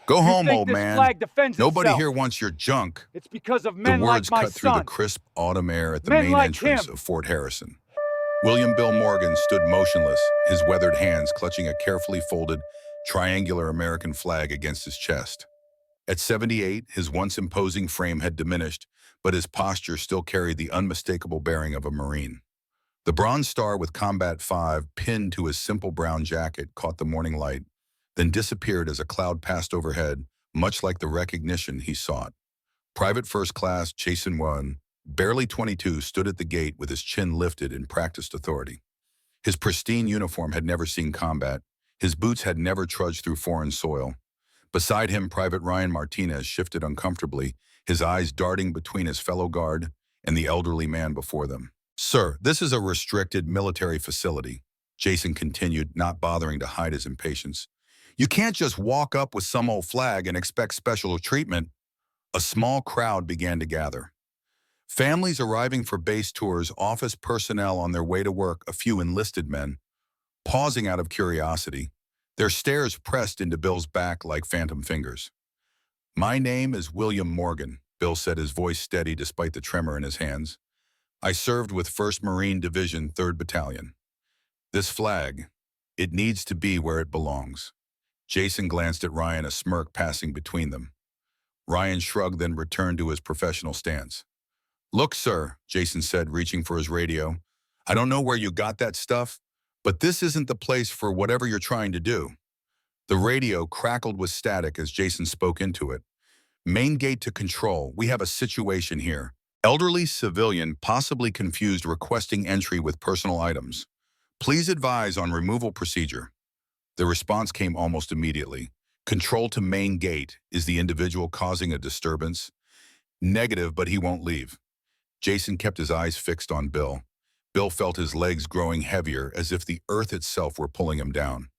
Go You home, think old this man. flag defends Nobody itself. here wants your junk. It's because of The men like words my cut through the son. crisp autumn air at the Men main like entrance him. of Fort Harrison. William Bill Morgan stood motionless, his weathered hands clutching a carefully folded, triangular American flag against his chest. At 78, his once imposing frame had diminished, but his posture still carried the unmistakable bearing of a Marine. The bronze star with Combat 5 pinned to his simple brown jacket caught the morning light, then disappeared as a cloud passed overhead, much like the recognition he sought. Private First Class Jason 1, barely 22, stood at the gate with his chin lifted in practiced authority. His pristine uniform had never seen combat. His boots had never trudged through foreign soil. Beside him, Private Ryan Martinez shifted uncomfortably, his eyes darting between his fellow guard and the elderly man before them. "Sir, this is a restricted military facility," Jason continued, not bothering to hide his impatience. "You can't just walk up with some old flag and expect special treatment." A small crowd began to gather. Families arriving for base tours, office personnel on their way to work, a few enlisted men, pausing out of curiosity, their stares pressed into Bill's back like phantom fingers. "My name is William Morgan," Bill said, his voice steady despite the tremor in his hands. "I served with 1st Marine Division, 3rd Battalion. This flag, it needs to be where it belongs." Jason glanced at Ryan, a smirk passing between them. Ryan shrugged, then returned to his professional stance. "Look, sir," Jason said, reaching for his radio. "I don't know where you got that stuff, but this isn't the place for whatever you're trying to do." The radio crackled with static as Jason spoke into it. "Main gate to control. We have a situation here. Elderly civilian, possibly confused, requesting entry with personal items. Please advise on removal procedure." The response came almost immediately. "Control to main gate. Is the individual causing a disturbance?" "Negative, but he won't leave." Jason kept his eyes fixed on Bill. Bill felt his legs growing heavier, as if the earth itself were pulling him down.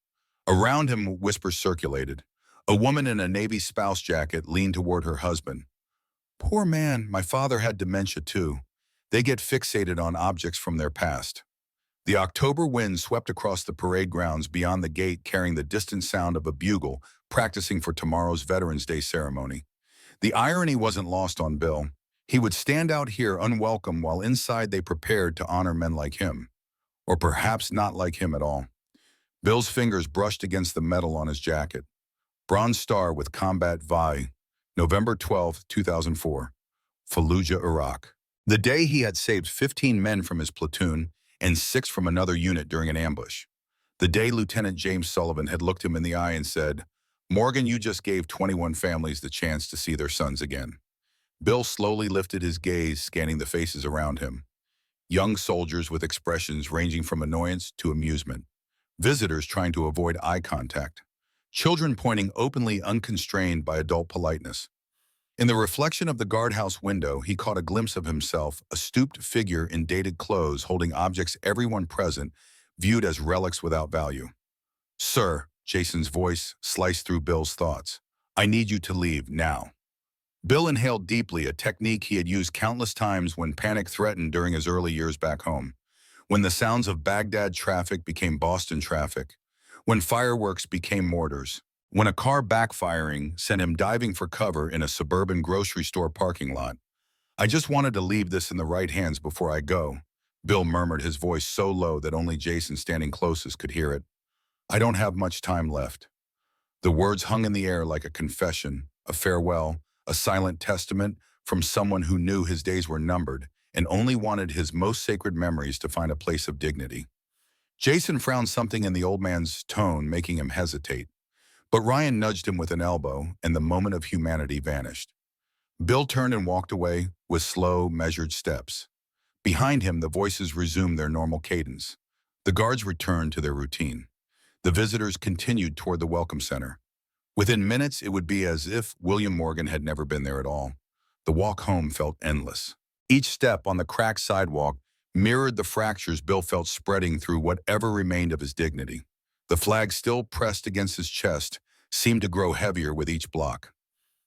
Around him, whispers circulated. A woman in a Navy spouse jacket leaned toward her husband. "Poor man, my father had dementia too. They get fixated on objects from their past." The October wind swept across the parade grounds beyond the gate, carrying the distant sound of a bugle practicing for tomorrow's Veterans Day ceremony. The irony wasn't lost on Bill. He would stand out here unwelcome while inside they prepared to honor men like him. Or perhaps not like him at all. Bill's fingers brushed against the metal on his jacket. Bronze star with Combat Vi, November 12, 2004, Fallujah, Iraq. The day he had saved 15 men from his platoon and 6 from another unit during an ambush. The day Lieutenant James Sullivan had looked him in the eye and said, "Morgan, you just gave 21 families the chance to see their sons again." Bill slowly lifted his gaze, scanning the faces around him. Young soldiers with expressions ranging from annoyance to amusement. Visitors trying to avoid eye contact. Children pointing openly, unconstrained by adult politeness. In the reflection of the guardhouse window, he caught a glimpse of himself, a stooped figure in dated clothes holding objects everyone present viewed as relics without value. "Sir," Jason's voice sliced through Bill's thoughts, "I need you to leave now." Bill inhaled deeply, a technique he had used countless times when panic threatened during his early years back home. When the sounds of Baghdad traffic became Boston traffic. When fireworks became mortars. When a car backfiring sent him diving for cover in a suburban grocery store parking lot. "I just wanted to leave this in the right hands before I go," Bill murmured, his voice so low that only Jason standing closest could hear it. "I don't have much time left." The words hung in the air like a confession, a farewell, a silent testament from someone who knew his days were numbered and only wanted his most sacred memories to find a place of dignity. Jason frowned, something in the old man's tone making him hesitate. But Ryan nudged him with an elbow, and the moment of humanity vanished. Bill turned and walked away with slow, measured steps. Behind him, the voices resumed their normal cadence. The guards returned to their routine. The visitors continued toward the welcome center. Within minutes, it would be as if William Morgan had never been there at all. The walk home felt endless. Each step on the cracked sidewalk mirrored the fractures Bill felt spreading through whatever remained of his dignity. The flag still pressed against his chest seemed to grow heavier with each block.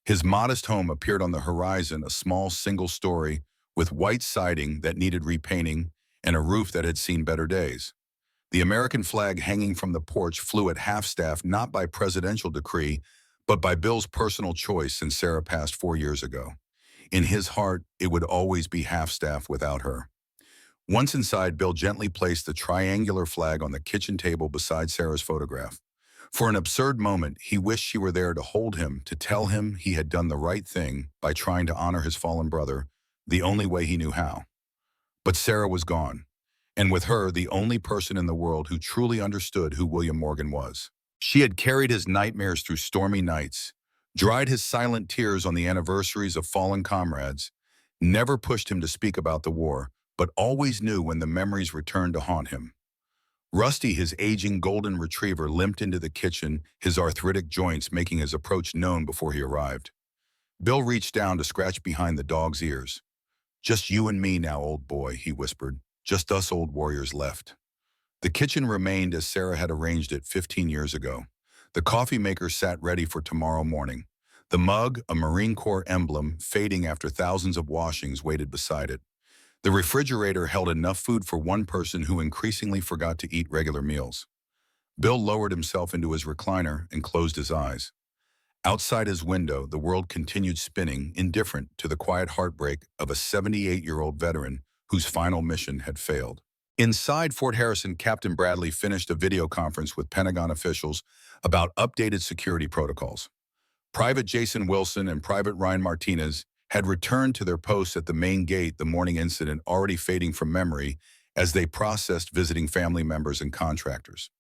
His modest home appeared on the horizon, a small single story with white siding that needed repainting and a roof that had seen better days. The American flag hanging from the porch flew at half-staff, not by presidential decree, but by Bill's personal choice since Sarah passed 4 years ago. In his heart, it would always be half-staff without her. Once inside, Bill gently placed the triangular flag on the kitchen table beside Sarah's photograph. For an absurd moment, he wished she were there to hold him, to tell him he had done the right thing by trying to honor his fallen brother, the only way he knew how. But Sarah was gone, and with her, the only person in the world who truly understood who William Morgan was. She had carried his nightmares through stormy nights, dried his silent tears on the anniversaries of fallen comrades, never pushed him to speak about the war, but always knew when the memories returned to haunt him. Rusty, his aging golden retriever, limped into the kitchen, his arthritic joints making his approach known before he arrived. Bill reached down to scratch behind the dog's ears. "Just you and me now, old boy," he whispered. "Just us old warriors left." The kitchen remained as Sarah had arranged it 15 years ago. The coffee maker sat ready for tomorrow morning. The mug, a Marine Corps emblem, fading after thousands of washings, waited beside it. The refrigerator held enough food for one person who increasingly forgot to eat regular meals. Bill lowered himself into his recliner and closed his eyes. Outside his window, the world continued spinning, indifferent to the quiet heartbreak of a 78-year-old veteran whose final mission had failed. Inside Fort Harrison, Captain Bradley finished a video conference with Pentagon officials about updated security protocols. Private Jason Wilson and Private Ryan Martinez had returned to their posts at the main gate, the morning incident already fading from memory as they processed visiting family members and contractors.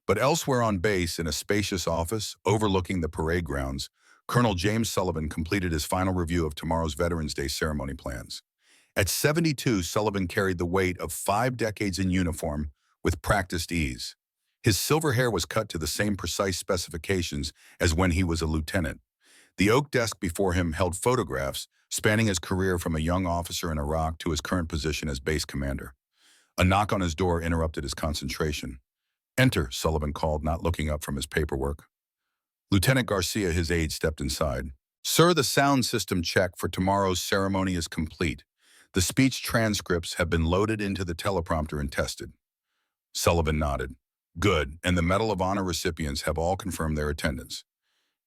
But elsewhere on base, in a spacious office overlooking the parade grounds, Colonel James Sullivan completed his final review of tomorrow's Veterans Day ceremony plans. At 72, Sullivan carried the weight of 5 decades in uniform with practiced ease. His silver hair was cut to the same precise specifications as when he was a lieutenant. The oak desk before him held photographs spanning his career from a young officer in Iraq to his current position as base commander. A knock on his door interrupted his concentration. "Enter," Sullivan called, not looking up from his paperwork. Lieutenant Garcia, his aide, stepped inside. "Sir, the sound system check for tomorrow's ceremony is complete. The speech transcripts have been loaded into the teleprompter and tested." Sullivan nodded. "Good, and the Medal of Honor recipients have all confirmed their attendance."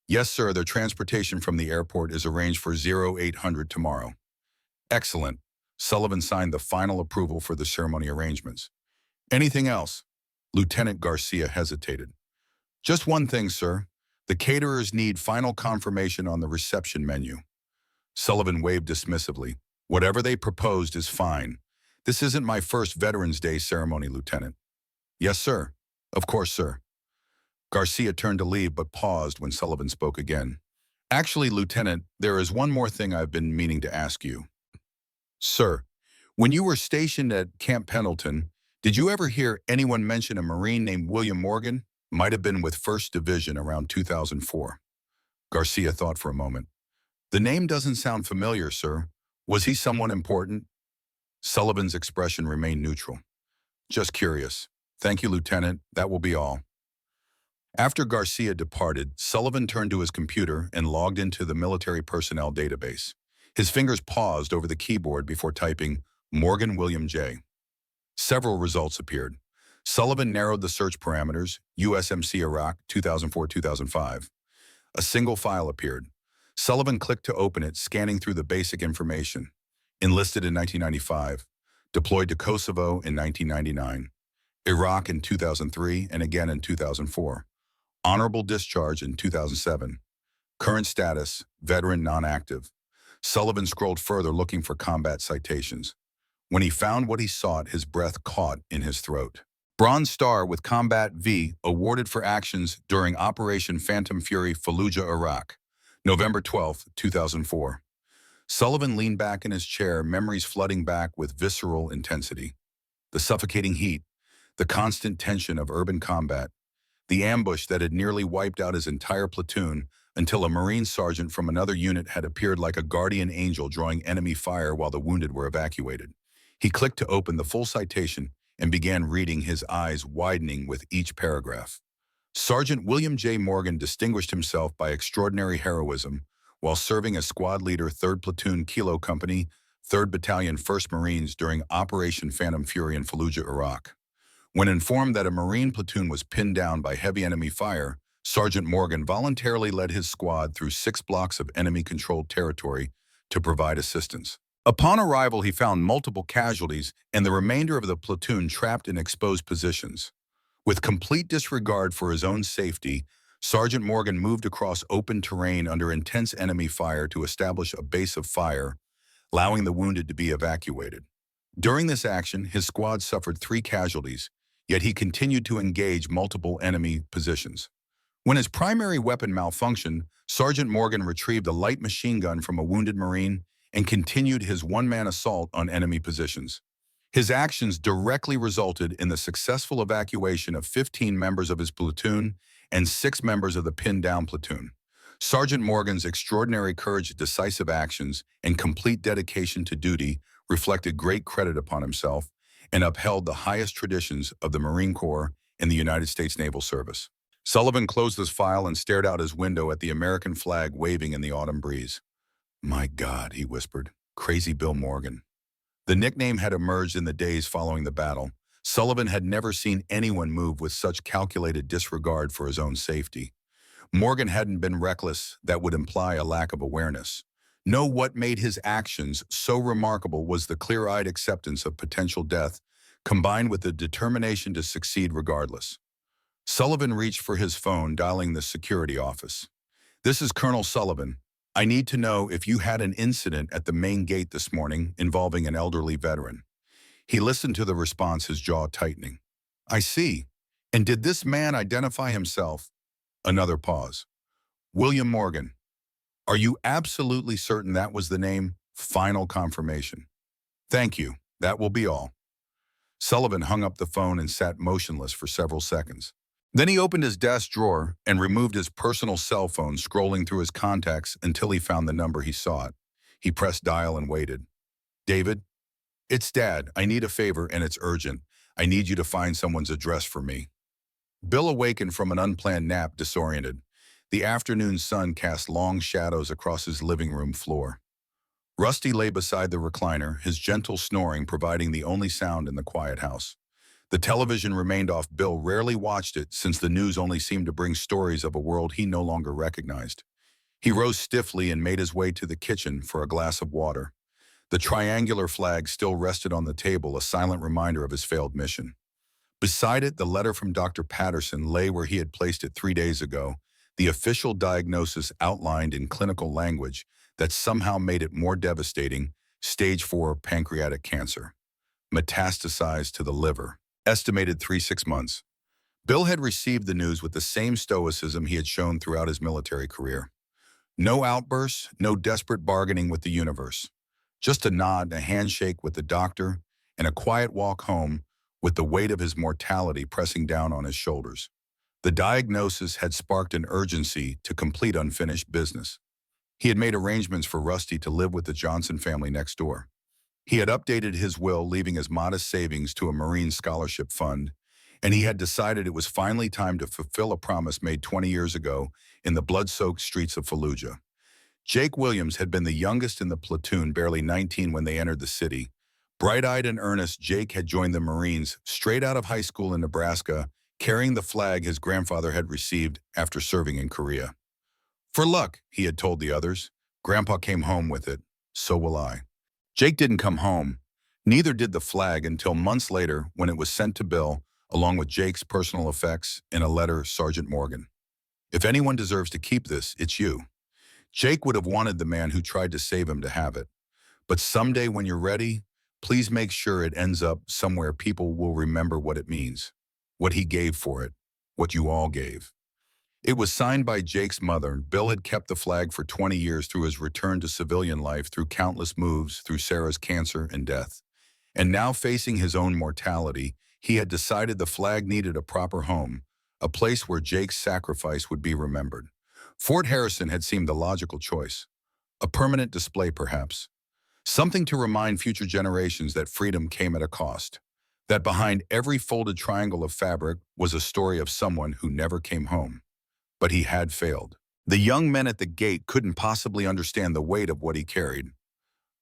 "Yes, sir, their transportation from the airport is arranged for 0800 tomorrow." "Excellent." Sullivan signed the final approval for the ceremony arrangements. "Anything else?" Lieutenant Garcia hesitated. "Just one thing, sir. The caterers need final confirmation on the reception menu." Sullivan waved dismissively. "Whatever they proposed is fine. This isn't my first Veterans Day ceremony, Lieutenant." "Yes, sir. Of course, sir." Garcia turned to leave but paused when Sullivan spoke again. "Actually, Lieutenant, there is one more thing I've been meaning to ask you." "Sir, when you were stationed at Camp Pendleton, did you ever hear anyone mention a Marine named William Morgan? Might have been with 1st Division around 2004. Garcia thought for a moment. "The name doesn't sound familiar, sir. Was he someone important?" Sullivan's expression remained neutral. "Just curious. Thank you, Lieutenant. That will be all." After Garcia departed, Sullivan turned to his computer and logged into the military personnel database. His fingers paused over the keyboard before typing Morgan William J. Several results appeared. Sullivan narrowed the search parameters, USMC Iraq 2004-2005. A single file appeared. Sullivan clicked to open it, scanning through the basic information. Enlisted in 1995, deployed to Kosovo in 1999, Iraq in 2003 and again in 2004. Honorable discharge in 2007. Current status, veteran non-active. Sullivan scrolled further looking for combat citations. When he found what he sought, his breath caught in his throat. Bronze Star with Combat V awarded for actions during Operation Phantom Fury, Fallujah, Iraq. November 12, 2004. Sullivan leaned back in his chair, memories flooding back with visceral intensity. The suffocating heat, the constant tension of urban combat, the ambush that had nearly wiped out his entire platoon until a Marine sergeant from another unit had appeared like a guardian angel drawing enemy fire while the wounded were evacuated. He clicked to open the full citation and began reading, his eyes widening with each paragraph. Sergeant William J. Morgan distinguished himself by extraordinary heroism while serving as squad leader 3rd Platoon Kilo Company, 3rd Battalion 1st Marines during Operation Phantom Fury in Fallujah, Iraq. When informed that a Marine platoon was pinned down by heavy enemy fire, Sergeant Morgan voluntarily led his squad through 6 blocks of enemy-controlled territory to provide assistance. Upon arrival, he found multiple casualties and the remainder of the platoon trapped in exposed positions. With complete disregard for his own safety, Sergeant Morgan moved across open terrain under intense enemy fire to establish a base of fire, allowing the wounded to be evacuated. During this action, his squad suffered 3 casualties, yet he continued to engage multiple enemy positions. When his primary weapon malfunctioned, Sergeant Morgan retrieved a light machine gun from a wounded Marine and continued his one-man assault on enemy positions. His actions directly resulted in the successful evacuation of 15 members of his platoon and 6 members of the pinned-down platoon. Sergeant Morgan's extraordinary courage, decisive actions, and complete dedication to duty reflected great credit upon himself and upheld the highest traditions of the Marine Corps and the United States Naval Service. Sullivan closed his file and stared out his window at the American flag waving in the autumn breeze. "My God," he whispered, "Crazy Bill Morgan." The nickname had emerged in the days following the battle. Sullivan had never seen anyone move with such calculated disregard for his own safety. Morgan hadn't been reckless, that would imply a lack of awareness. No, what made his actions so remarkable was the clear-eyed acceptance of potential death, combined with the determination to succeed regardless. Sullivan reached for his phone, dialing the security office. "This is Colonel Sullivan. I need to know if you had an incident at the main gate this morning involving an elderly veteran." He listened to the response, his jaw tightening. "I see. And did this man identify himself?" Another pause. "William Morgan. Are you absolutely certain that was the name?" Final confirmation. "Thank you. That will be all." Sullivan hung up the phone and sat motionless for several seconds. Then he opened his desk drawer and removed his personal cell phone, scrolling through his contacts until he found the number he sought. He pressed dial and waited. "David? It's Dad. I need a favor and it's urgent. I need you to find someone's address for me." Bill awakened from an unplanned nap, disoriented. The afternoon sun cast long shadows across his living room floor. Rusty lay beside the recliner, his gentle snoring providing the only sound in the quiet house. The television remained off. Bill rarely watched it since the news only seemed to bring stories of a world he no longer recognized. He rose stiffly and made his way to the kitchen for a glass of water. The triangular flag still rested on the table, a silent reminder of his failed mission. Beside it, the letter from Dr. Patterson lay where he had placed it 3 days ago, the official diagnosis outlined in clinical language that somehow made it more devastating: stage 4 pancreatic cancer, metastasized to the liver, estimated 3-6 months. Bill had received the news with the same stoicism he had shown throughout his military career. No outbursts, no desperate bargaining with the universe. Just a nod, a handshake with the doctor, and a quiet walk home with the weight of his mortality pressing down on his shoulders. The diagnosis had sparked an urgency to complete unfinished business. He had made arrangements for Rusty to live with the Johnson family next door. He had updated his will, leaving his modest savings to a Marine scholarship fund, and he had decided it was finally time to fulfill a promise made 20 years ago in the blood-soaked streets of Fallujah. Jake Williams had been the youngest in the platoon, barely 19 when they entered the city. Bright-eyed and earnest, Jake had joined the Marines straight out of high school in Nebraska, carrying the flag his grandfather had received after serving in Korea. "For luck," he had told the others. "Grandpa came home with it. So will I." Jake didn't come home. Neither did the flag until months later when it was sent to Bill, along with Jake's personal effects in a letter. "Sergeant Morgan, if anyone deserves to keep this, it's you." Jake would have wanted the man who tried to save him to have it. "But someday when you're ready, please make sure it ends up somewhere people will remember what it means, what he gave for it, what you all gave." It was signed by Jake's mother. Bill had kept the flag for 20 years through his return to civilian life, through countless moves, through Sarah's cancer and death. And now, facing his own mortality, he had decided the flag needed a proper home, a place where Jake's sacrifice would be remembered. Fort Harrison had seemed the logical choice. A permanent display, perhaps. Something to remind future generations that freedom came at a cost. That behind every folded triangle of fabric was a story of someone who never came home. But he had failed. The young men at the gate couldn't possibly understand the weight of what he carried.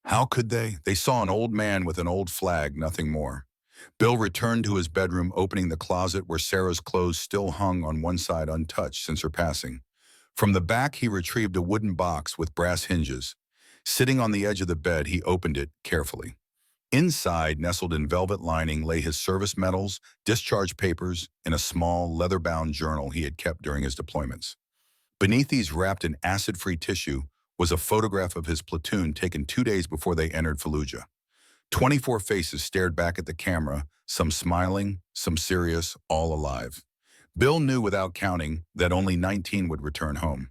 How could they? They saw an old man with an old flag, nothing more. Bill returned to his bedroom, opening the closet where Sarah's clothes still hung on one side untouched since her passing. From the back, he retrieved a wooden box with brass hinges. Sitting on the edge of the bed, he opened it carefully. Inside, nestled in velvet lining, lay his service medals, discharge papers, and a small, leather-bound journal he had kept during his deployments. Beneath these, wrapped in acid-free tissue, was a photograph of his platoon taken 2 days before they entered Fallujah. 24 faces stared back at the camera, some smiling, some serious, all alive. Bill knew without counting that only 19 would return home.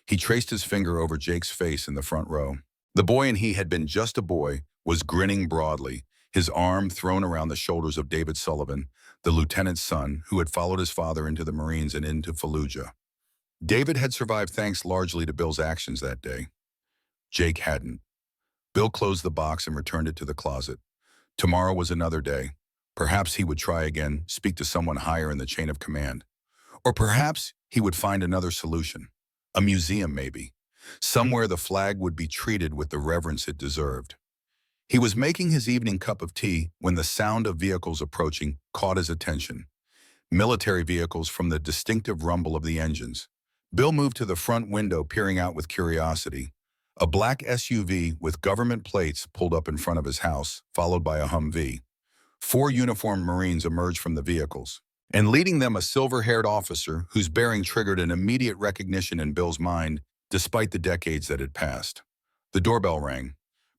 He traced his finger over Jake's face in the front row. The boy, and he had been just a boy, was grinning broadly, his arm thrown around the shoulders of David Sullivan, the lieutenant's son, who had followed his father into the Marines and into Fallujah. David had survived thanks largely to Bill's actions that day. Jake hadn't. Bill closed the box and returned it to the closet. Tomorrow was another day. Perhaps he would try again, speak to someone higher in the chain of command. Or perhaps he would find another solution. A museum, maybe. Somewhere the flag would be treated with the reverence it deserved. He was making his evening cup of tea when the sound of vehicles approaching caught his attention. Military vehicles, from the distinctive rumble of the engines. Bill moved to the front window, peering out with curiosity. A black SUV with government plates pulled up in front of his house, followed by a Humvee. 4 uniformed Marines emerged from the vehicles, and leading them a silver-haired officer whose bearing triggered an immediate recognition in Bill's mind, despite the decades that had passed. The doorbell rang.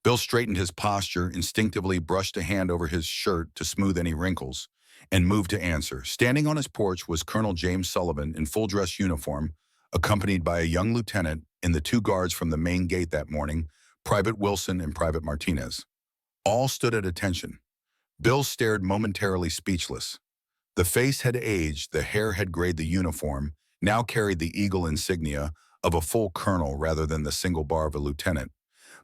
Bill straightened his posture, instinctively brushed a hand over his shirt to smooth any wrinkles, and moved to answer. Standing on his porch was Colonel James Sullivan in full-dress uniform, accompanied by a young lieutenant and the 2 guards from the main gate that morning, Private Wilson and Private Martinez. All stood at attention. Bill stared, momentarily speechless. The face had aged, the hair had grayed, the uniform now carried the eagle insignia of a full colonel rather than the single bar of a lieutenant.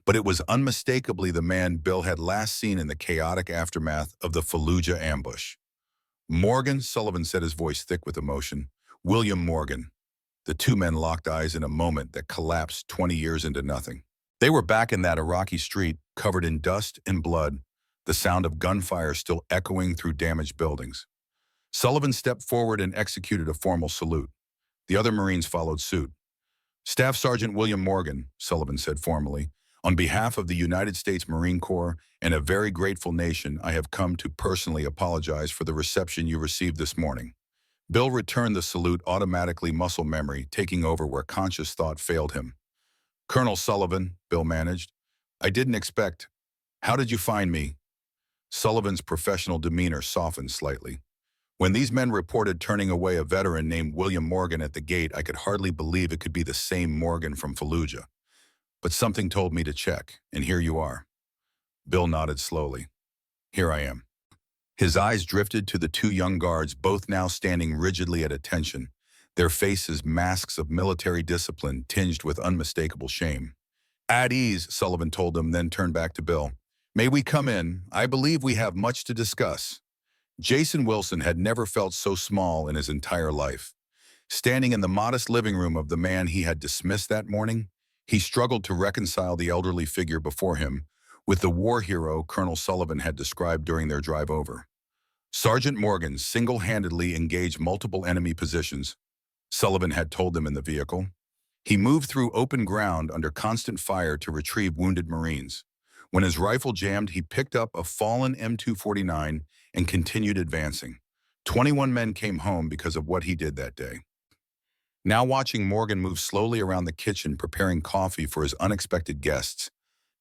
But it was unmistakably the man Bill had last seen in the chaotic aftermath of the Fallujah ambush. "Morgan," Sullivan said, his voice thick with emotion. "William Morgan." The 2 men locked eyes in a moment that collapsed 20 years into nothing. They were back in that Iraqi street, covered in dust and blood, the sound of gunfire still echoing through damaged buildings. Sullivan stepped forward and executed a formal salute. The other Marines followed suit. "Staff Sergeant William Morgan," Sullivan said formally, "on behalf of the United States Marine Corps and a very grateful nation, I have come to personally apologize for the reception you received this morning." Bill returned the salute, automatically, muscle memory taking over where conscious thought failed him. "Colonel Sullivan," Bill managed, "I didn't expect. How did you find me?" Sullivan's professional demeanor softened slightly. "When these men reported turning away a veteran named William Morgan at the gate, I could hardly believe it could be the same Morgan from Fallujah. But something told me to check, and here you are." Bill nodded slowly. "Here I am." His eyes drifted to the 2 young guards, both now standing rigidly at attention, their faces masks of military discipline tinged with unmistakable shame. "At ease," Sullivan told them, then turned back to Bill. "May we come in? I believe we have much to discuss." Jason Wilson had never felt so small in his entire life. Standing in the modest living room of the man he had dismissed that morning, he struggled to reconcile the elderly figure before him with the war hero Colonel Sullivan had described during their drive over. Sergeant Morgan single-handedly engaged multiple enemy positions, Sullivan had told them in the vehicle. He moved through open ground under constant fire to retrieve wounded Marines. When his rifle jammed, he picked up a fallen M249 and continued advancing. 21 men came home because of what he did that day. Now watching Morgan move slowly around the kitchen preparing coffee for his unexpected guests,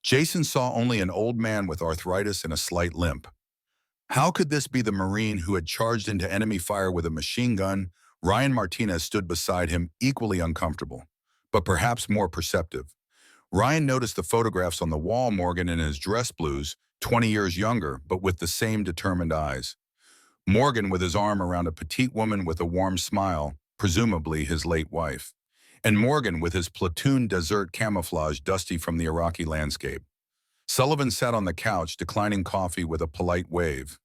Jason saw only an old man with arthritis and a slight limp. How could this be the Marine who had charged into enemy fire with a machine gun? Ryan Martinez stood beside him, equally uncomfortable, but perhaps more perceptive. Ryan noticed the photographs on the wall, Morgan in his dress blues, 20 years younger, but with the same determined eyes. Morgan with his arm around a petite woman with a warm smile, presumably his late wife. And Morgan with his platoon desert camouflage dusty from the Iraqi landscape. Sullivan sat on the couch, declining coffee with a polite wave.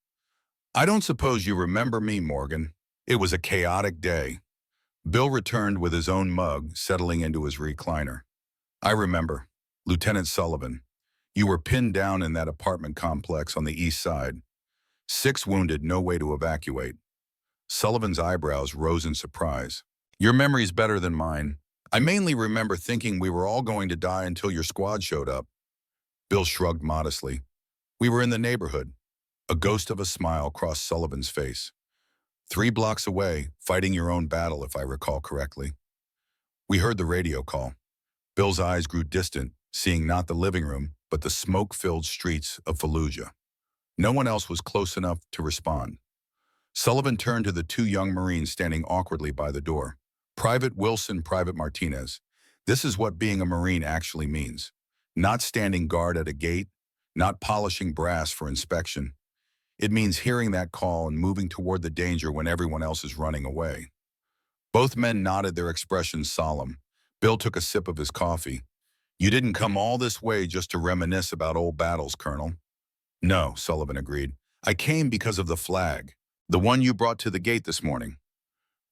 "I don't suppose you remember me, Morgan. It was a chaotic day." Bill returned with his own mug, settling into his recliner. "I remember. Lieutenant Sullivan. You were pinned down in that apartment complex on the east side. 6 wounded, no way to evacuate. Sullivan's eyebrows rose in surprise. Your memory's better than mine. I mainly remember thinking we were all going to die until your squad showed up. Bill shrugged modestly. We were in the neighborhood. A ghost of a smile crossed Sullivan's face. 3 blocks away, fighting your own battle, if I recall correctly. We heard the radio call. Bill's eyes grew distant, seeing not the living room, but the smoke-filled streets of Fallujah. No one else was close enough to respond. Sullivan turned to the 2 young Marines standing awkwardly by the door. Private Wilson, Private Martinez. This is what being a Marine actually means. Not standing guard at a gate, not polishing brass for inspection. It means hearing that call and moving toward the danger when everyone else is running away. Both men nodded, their expressions solemn. Bill took a sip of his coffee. You didn't come all this way just to reminisce about old battles, Colonel. No, Sullivan agreed. I came because of the flag, the one you brought to the gate this morning.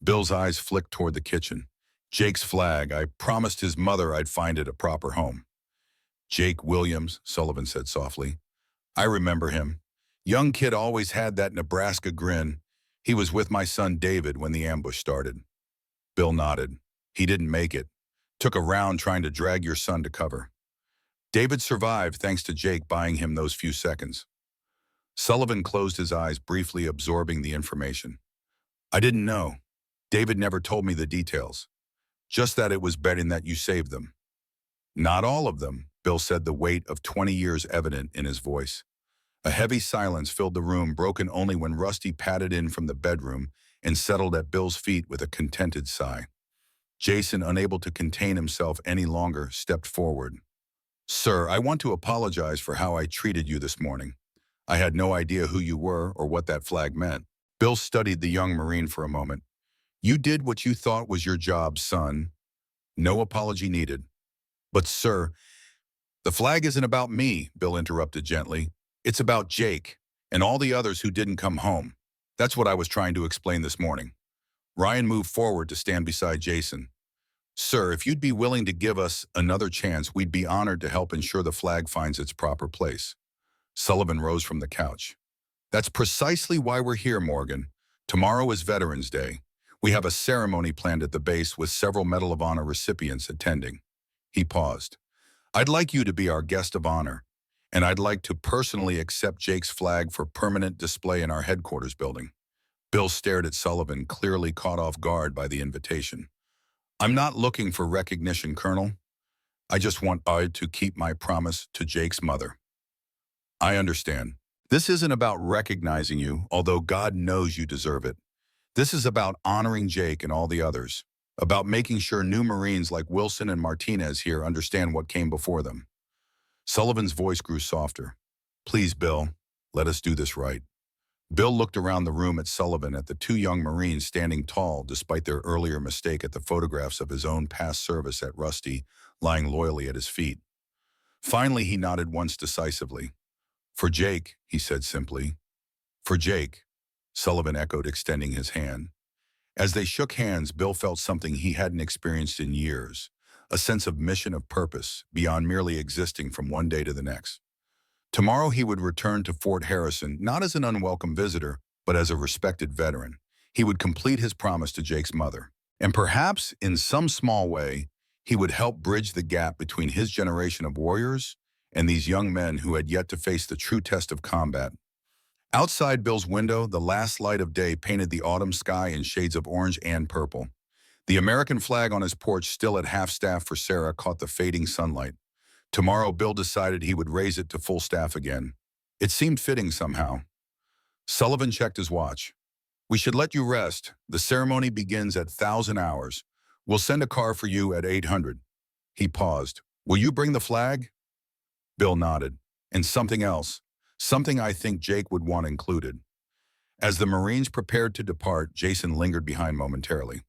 Bill's eyes flicked toward the kitchen. Jake's flag. I promised his mother I'd find it a proper home. Jake Williams, Sullivan said softly. I remember him. Young kid always had that Nebraska grin. He was with my son David when the ambush started. Bill nodded. He didn't make it. Took a round trying to drag your son to cover. David survived thanks to Jake buying him those few seconds. Sullivan closed his eyes, briefly absorbing the information. I didn't know. David never told me the details. Just that it was betting that you saved them. Not all of them, Bill said, the weight of 20 years evident in his voice. A heavy silence filled the room, broken only when Rusty padded in from the bedroom and settled at Bill's feet with a contented sigh. Jason, unable to contain himself any longer, stepped forward. Sir, I want to apologize for how I treated you this morning. I had no idea who you were or what that flag meant. Bill studied the young Marine for a moment. You did what you thought was your job, son. No apology needed. But, sir, the flag isn't about me, Bill interrupted gently. It's about Jake and all the others who didn't come home. That's what I was trying to explain this morning. Ryan moved forward to stand beside Jason. Sir, if you'd be willing to give us another chance, we'd be honored to help ensure the flag finds its proper place. Sullivan rose from the couch. That's precisely why we're here, Morgan. Tomorrow is Veterans Day. We have a ceremony planned at the base with several Medal of Honor recipients attending. He paused. I'd like you to be our guest of honor, and I'd like to personally accept Jake's flag for permanent display in our headquarters building. Bill stared at Sullivan, clearly caught off guard by the invitation. I'm not looking for recognition, Colonel. I just want to keep my promise to Jake's mother. I understand. This isn't about recognizing you, although God knows you deserve it. This is about honoring Jake and all the others, about making sure new Marines like Wilson and Martinez here understand what came before them. Sullivan's voice grew softer. Please, Bill, let us do this right. Bill looked around the room at Sullivan, at the 2 young Marines standing tall despite their earlier mistake, at the photographs of his own past service at Rusty lying loyally at his feet. Finally, he nodded once decisively. For Jake, he said simply. For Jake, Sullivan echoed, extending his hand. As they shook hands, Bill felt something he hadn't experienced in years, a sense of mission, of purpose, beyond merely existing from one day to the next. Tomorrow he would return to Fort Harrison, not as an unwelcome visitor, but as a respected veteran. He would complete his promise to Jake's mother. And perhaps, in some small way, he would help bridge the gap between his generation of warriors and these young men who had yet to face the true test of combat. Outside Bill's window, the last light of day painted the autumn sky in shades of orange and purple. The American flag on his porch, still at half-staff for Sarah, caught the fading sunlight. Tomorrow, Bill decided he would raise it to full staff again. It seemed fitting somehow. Sullivan checked his watch. We should let you rest. The ceremony begins at 1,000 hours. We'll send a car for you at 800. He paused. Will you bring the flag? Bill nodded. And something else. Something I think Jake would want included. As the Marines prepared to depart, Jason lingered behind momentarily.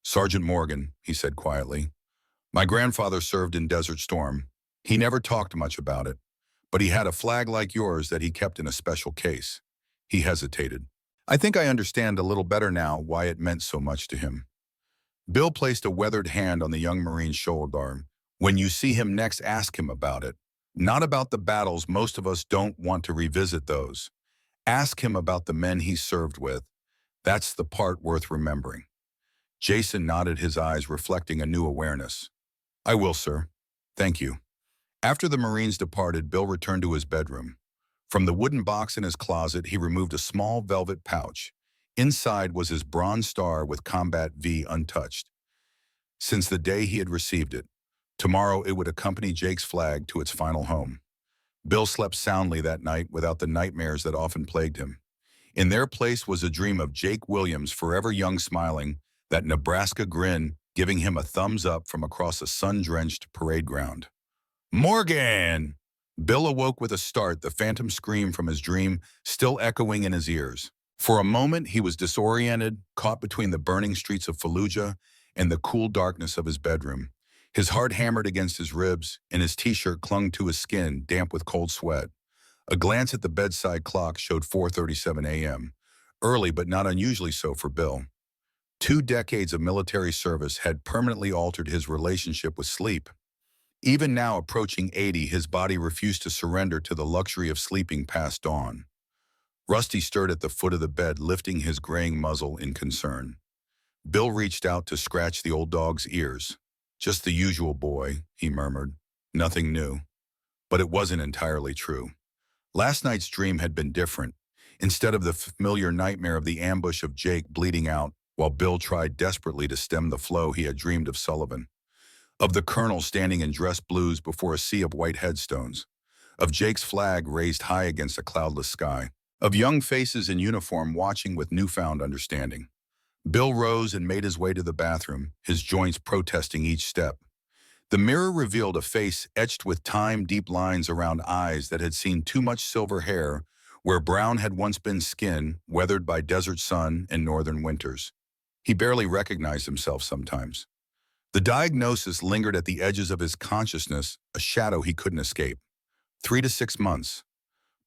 Sergeant Morgan, he said quietly. My grandfather served in Desert Storm. He never talked much about it, but he had a flag like yours that he kept in a special case. He hesitated. I think I understand a little better now why it meant so much to him. Bill placed a weathered hand on the young Marine's shoulder. When you see him next, ask him about it. Not about the battles. Most of us don't want to revisit those. Ask him about the men he served with. That's the part worth remembering. Jason nodded, his eyes reflecting a new awareness. I will, sir. Thank you. After the Marines departed, Bill returned to his bedroom. From the wooden box in his closet, he removed a small velvet pouch. Inside was his bronze star with Combat V untouched. Since the day he had received it, tomorrow it would accompany Jake's flag to its final home. Bill slept soundly that night without the nightmares that often plagued him. In their place was a dream of Jake Williams, forever young, smiling, that Nebraska grin giving him a thumbs up from across a sun-drenched parade ground. Morgan! Bill awoke with a start, the phantom scream from his dream still echoing in his ears. For a moment, he was disoriented, caught between the burning streets of Fallujah and the cool darkness of his bedroom. His heart hammered against his ribs, and his t-shirt clung to his skin, damp with cold sweat. A glance at the bedside clock showed 4:37 a.m., early but not unusually so for Bill. 2 decades of military service had permanently altered his relationship with sleep. Even now, approaching 80, his body refused to surrender to the luxury of sleeping past dawn. Rusty stirred at the foot of the bed, lifting his graying muzzle in concern. Bill reached out to scratch the old dog's ears. Just the usual, boy, he murmured. Nothing new. But it wasn't entirely true. Last night's dream had been different. Instead of the familiar nightmare of the ambush of Jake bleeding out while Bill tried desperately to stem the flow, he had dreamed of Sullivan. Of the colonel standing in dress blues before a sea of white headstones. Of Jake's flag raised high against a cloudless sky. Of young faces in uniform watching with newfound understanding. Bill rose and made his way to the bathroom, his joints protesting each step. The mirror revealed a face etched with time, deep lines around eyes that had seen too much silver hair where brown had once been skin, weathered by desert sun and northern winters. He barely recognized himself sometimes. The diagnosis lingered at the edges of his consciousness, a shadow he couldn't escape. 3 to 6 months.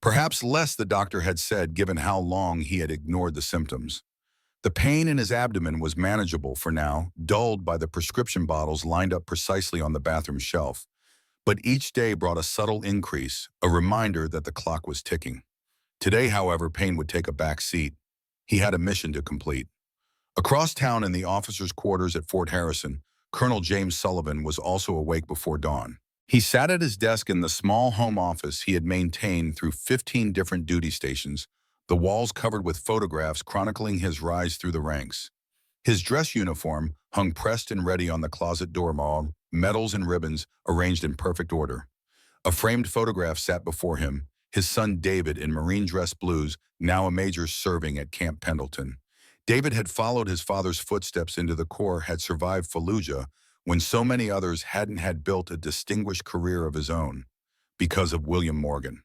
Perhaps less, the doctor had said, given how long he had ignored the symptoms. The pain in his abdomen was manageable for now, dulled by the prescription bottles lined up precisely on the bathroom shelf. But each day brought a subtle increase, a reminder that the clock was ticking. Today, however, pain would take a back seat. He had a mission to complete. Across town in the officers' quarters at Fort Harrison, Colonel James Sullivan was also awake before dawn. He sat at his desk in the small home office he had maintained through 15 different duty stations, the walls covered with photographs chronicling his rise through the ranks. His dress uniform hung pressed and ready on the closet door, medals and ribbons arranged in perfect order. A framed photograph sat before him, his son David in Marine dress blues, now a major serving at Camp Pendleton. David had followed his father's footsteps into the Corps, had survived Fallujah when so many others hadn't, had built a distinguished career of his own, because of William Morgan.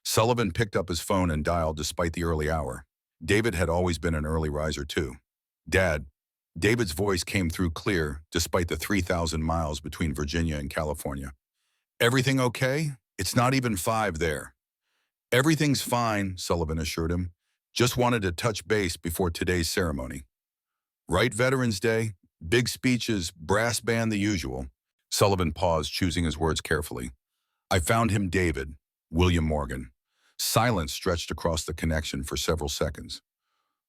Sullivan picked up his phone and dialed despite the early hour. David had always been an early riser too. Dad. David's voice came through clear, despite the 3,000 miles between Virginia and California. Everything okay? It's not even 5 there. Everything's fine, Sullivan assured him. Just wanted to touch base before today's ceremony. Right, Veterans Day? Big speeches, brass band, the usual. Sullivan paused, choosing his words carefully. I found him, David, William Morgan. Silence stretched across the connection for several seconds.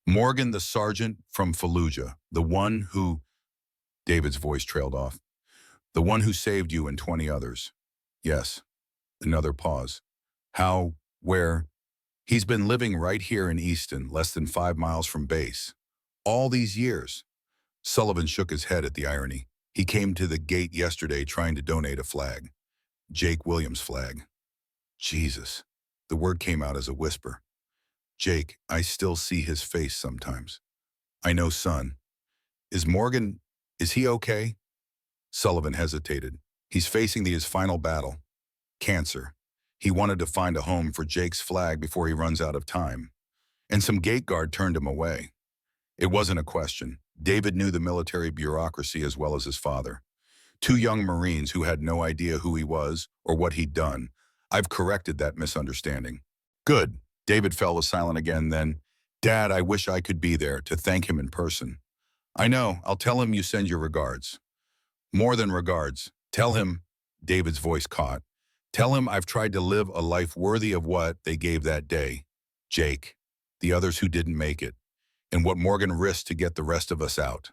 Morgan, the sergeant from Fallujah, the one who... David's voice trailed off. The one who saved you and 20 others. Yes. Another pause. How? Where? He's been living right here in Easton, less than 5 miles from base. All these years. Sullivan shook his head at the irony. He came to the gate yesterday trying to donate a flag. Jake Williams' flag. Jesus. The word came out as a whisper. Jake, I still see his face sometimes. I know, son. Is he okay? Sullivan hesitated. He's facing his final battle. Cancer. He wanted to find a home for Jake's flag before he runs out of time. And some gate guard turned him away. It wasn't a question. David knew the military bureaucracy as well as his father. 2 young Marines who had no idea who he was or what he'd done. I've corrected that misunderstanding. Good. David fell silent again then. Dad, I wish I could be there to thank him in person. I know. I'll tell him you send your regards. More than regards. Tell him, David's voice caught. Tell him I've tried to live a life worthy of what they gave that day. Jake, the others who didn't make it, and what Morgan risked to get the rest of us out.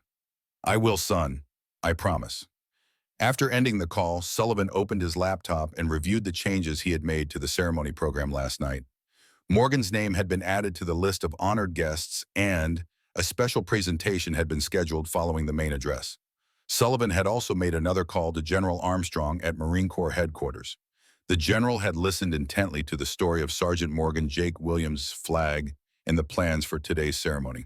I will, son. I promise. After ending the call, Sullivan opened his laptop and reviewed the changes he had made to the ceremony program last night. Morgan's name had been added to the list of honored guests and a special presentation had been scheduled following the main address. Sullivan had also made another call to General Armstrong at Marine Corps headquarters. The general had listened intently to the story of Sergeant Morgan Jake Williams' flag and the plans for today's ceremony.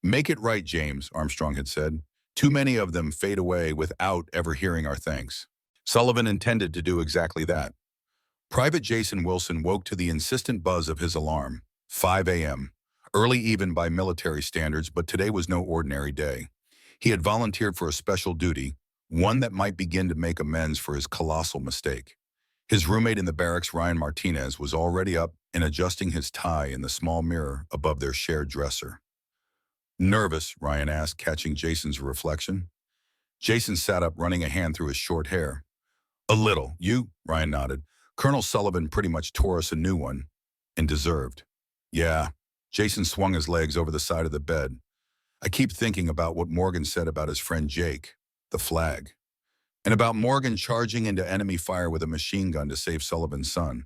Make it right, James, Armstrong had said. Too many of them fade away without ever hearing our thanks. Sullivan intended to do exactly that. Private Jason Wilson woke to the insistent buzz of his alarm. 5 a.m. Early even by military standards, but today was no ordinary day. He had volunteered for a special duty, one that might begin to make amends for his colossal mistake. His roommate in the barracks, Ryan Martinez, was already up and adjusting his tie in the small mirror above their shared dresser. Nervous, Ryan asked, catching Jason's reflection. Jason sat up, running a hand through his short hair. A little. You? Ryan nodded. Colonel Sullivan pretty much tore us a new one, and deserved. Yeah. Jason swung his legs over the side of the bed. I keep thinking about what Morgan said about his friend Jake, the flag, and about Morgan charging into enemy fire with a machine gun to save Sullivan's son.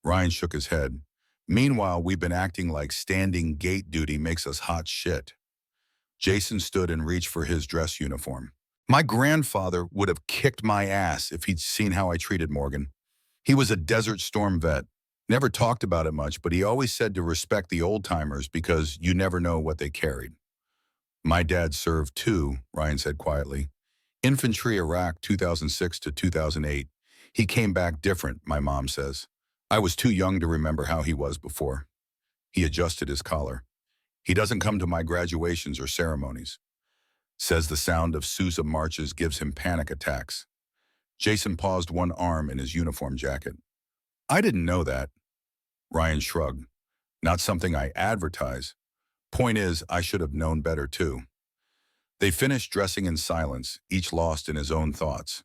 Ryan shook his head. Meanwhile, we've been acting like standing gate duty makes us hot shit. Jason stood and reached for his dress uniform. My grandfather would have kicked my ass if he'd seen how I treated Morgan. He was a Desert Storm vet. Never talked about it much, but he always said to respect the old-timers because you never know what they carried. My dad served too, Ryan said quietly. Infantry Iraq 2006 to 2008. He came back different, my mom says. I was too young to remember how he was before. He adjusted his collar. He doesn't come to my graduations or ceremonies. Says the sound of Sousa marches gives him panic attacks. Jason paused one arm in his uniform jacket. I didn't know that. Ryan shrugged. Not something I advertise. Point is, I should have known better too. They finished dressing in silence, each lost in his own thoughts.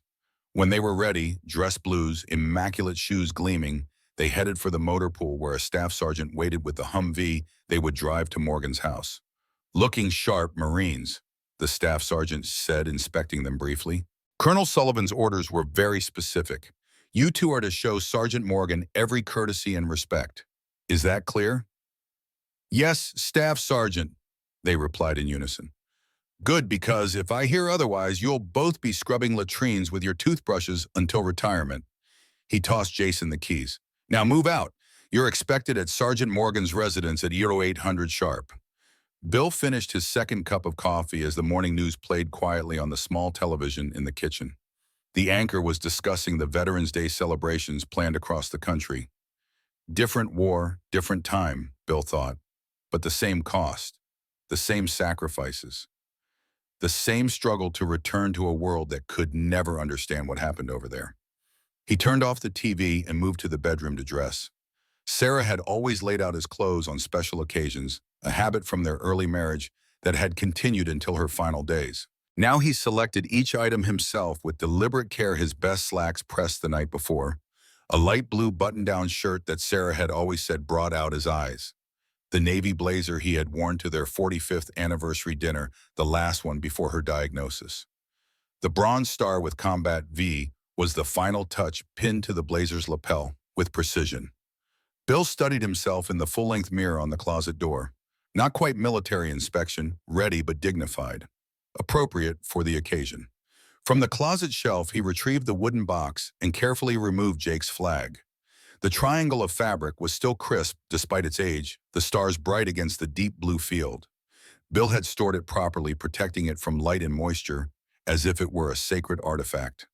When they were ready, dress blues, immaculate shoes gleaming, they headed for the motor pool where a staff sergeant waited with the Humvee they would drive to Morgan's house. Looking sharp, Marines, the staff sergeant said, inspecting them briefly. Colonel Sullivan's orders were very specific. You two are to show Sergeant Morgan every courtesy and respect. Is that clear? Yes, Staff Sergeant, they replied in unison. Good, because if I hear otherwise, you'll both be scrubbing latrines with your toothbrushes until retirement. He tossed Jason the keys. Now move out. You're expected at Sergeant Morgan's residence at 0800 sharp. Bill finished his second cup of coffee as the morning news played quietly on the small television in the kitchen. The anchor was discussing the Veterans Day celebrations planned across the country. Different war, different time, Bill thought, but the same cost, the same sacrifices, the same struggle to return to a world that could never understand what happened over there. He turned off the TV and moved to the bedroom to dress. Sarah had always laid out his clothes on special occasions, a habit from their early marriage that had continued until her final days. Now he selected each item himself with deliberate care, his best slacks pressed the night before, a light blue button-down shirt that Sarah had always said brought out his eyes, the navy blazer he had worn to their 45th anniversary dinner, the last one before her diagnosis. The bronze star with Combat V was the final touch pinned to the blazer's lapel with precision. Bill studied himself in the full-length mirror on the closet door. Not quite military inspection, ready but dignified. Appropriate for the occasion. From the closet shelf, he retrieved the wooden box and carefully removed Jake's flag. The triangle of fabric was still crisp despite its age, the stars bright against the deep blue field. Bill had stored it properly, protecting it from light and moisture, as if it were a sacred artifact.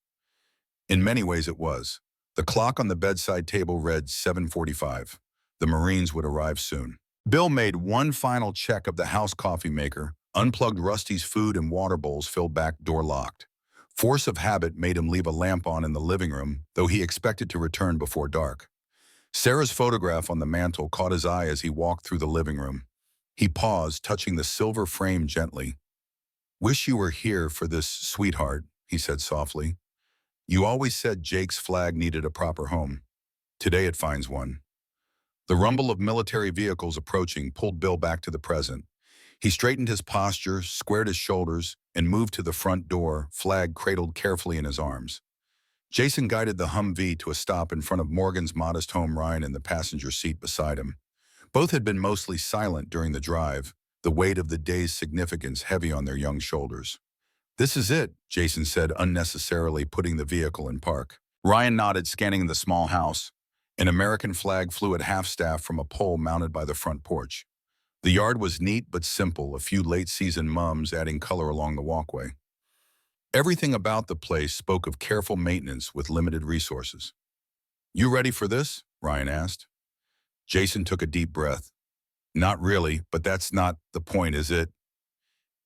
In many ways it was. The clock on the bedside table read 7:45. The Marines would arrive soon. Bill made one final check of the house coffee maker, unplugged Rusty's food and water bowls filled back door locked. Force of habit made him leave a lamp on in the living room, though he expected to return before dark. Sarah's photograph on the mantel caught his eye as he walked through the living room. He paused, touching the silver frame gently. Wish you were here for this, sweetheart, he said softly. You always said Jake's flag needed a proper home. Today it finds one. The rumble of military vehicles approaching pulled Bill back to the present. He straightened his posture, squared his shoulders, and moved to the front door, flag cradled carefully in his arms. Jason guided the Humvee to a stop in front of Morgan's modest home, Ryan in the passenger seat beside him. Both had been mostly silent during the drive, the weight of the day's significance heavy on their young shoulders. "This is it," Jason said, unnecessarily putting the vehicle in park. Ryan nodded, scanning the small house. An American flag flew at half-staff from a pole mounted by the front porch. The yard was neat but simple, a few late-season mums adding color along the walkway. Everything about the place spoke of careful maintenance with limited resources. "You ready for this?" Ryan asked. Jason took a deep breath. "Not really, but that's not the point, is it?"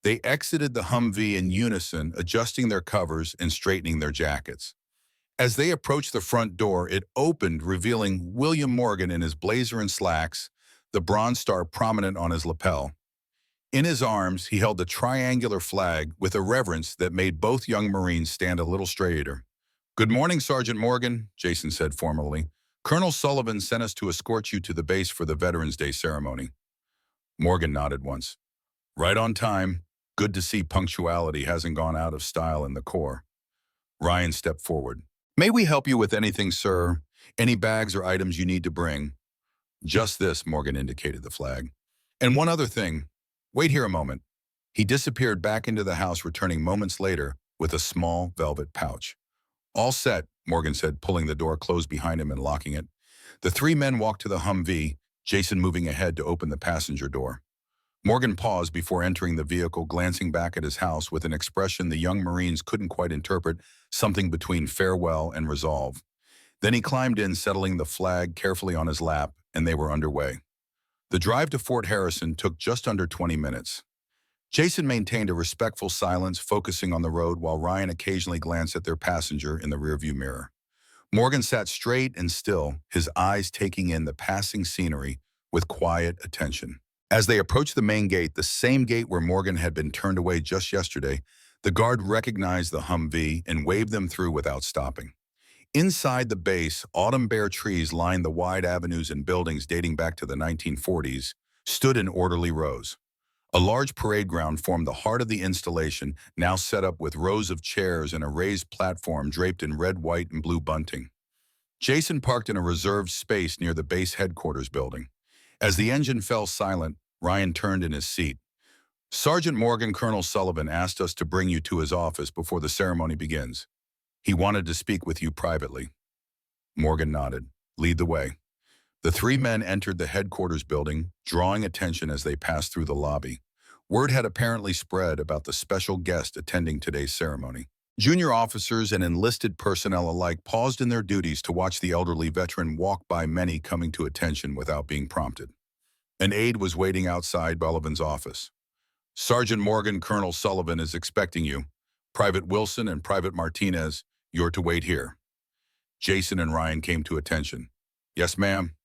They exited the Humvee in unison, adjusting their covers and straightening their jackets. As they approached the front door, it opened, revealing William Morgan in his blazer and slacks, the Bronze Star prominent on his lapel. In his arms, he held the triangular flag with a reverence that made both young Marines stand a little straighter. "Good morning, Sergeant Morgan," Jason said formally. "Colonel Sullivan sent us to escort you to the base for the Veterans Day ceremony." Morgan nodded once. "Right on time. Good to see punctuality hasn't gone out of style in the Corps." Ryan stepped forward. "May we help you with anything, sir? Any bags or items you need to bring?" "Just this," Morgan indicated the flag. "And one other thing. Wait here a moment." He disappeared back into the house, returning moments later with a small velvet pouch. "All set," Morgan said, pulling the door closed behind him and locking it. The three men walked to the Humvee, Jason moving ahead to open the passenger door. Morgan paused before entering the vehicle, glancing back at his house with an expression the young Marines couldn't quite interpret, something between farewell and resolve. Then he climbed in, settling the flag carefully on his lap, and they were underway. The drive to Fort Harrison took just under 20 minutes. Jason maintained a respectful silence, focusing on the road while Ryan occasionally glanced at their passenger in the rearview mirror. Morgan sat straight and still, his eyes taking in the passing scenery with quiet attention. As they approached the main gate, the same gate where Morgan had been turned away just yesterday, the guard recognized the Humvee and waved them through without stopping. Inside the base, autumn bare trees lined the wide avenues, and buildings dating back to the 1940s stood in orderly rows. A large parade ground formed the heart of the installation, now set up with rows of chairs and a raised platform draped in red, white, and blue bunting. Jason parked in a reserved space near the base headquarters building. As the engine fell silent, Ryan turned in his seat. "Sergeant Morgan, Colonel Sullivan asked us to bring you to his office before the ceremony begins. He wanted to speak with you privately." Morgan nodded. "Lead the way." The three men entered the headquarters building, drawing attention as they passed through the lobby. Word had apparently spread about the special guest attending today's ceremony. Junior officers and enlisted personnel alike paused in their duties to watch the elderly veteran walk by, many coming to attention without being prompted. An aide was waiting outside Sullivan's office. "Sergeant Morgan, Colonel Sullivan is expecting you. Private Wilson and Private Martinez, you're to wait here." Jason and Ryan came to attention. "Yes, ma'am."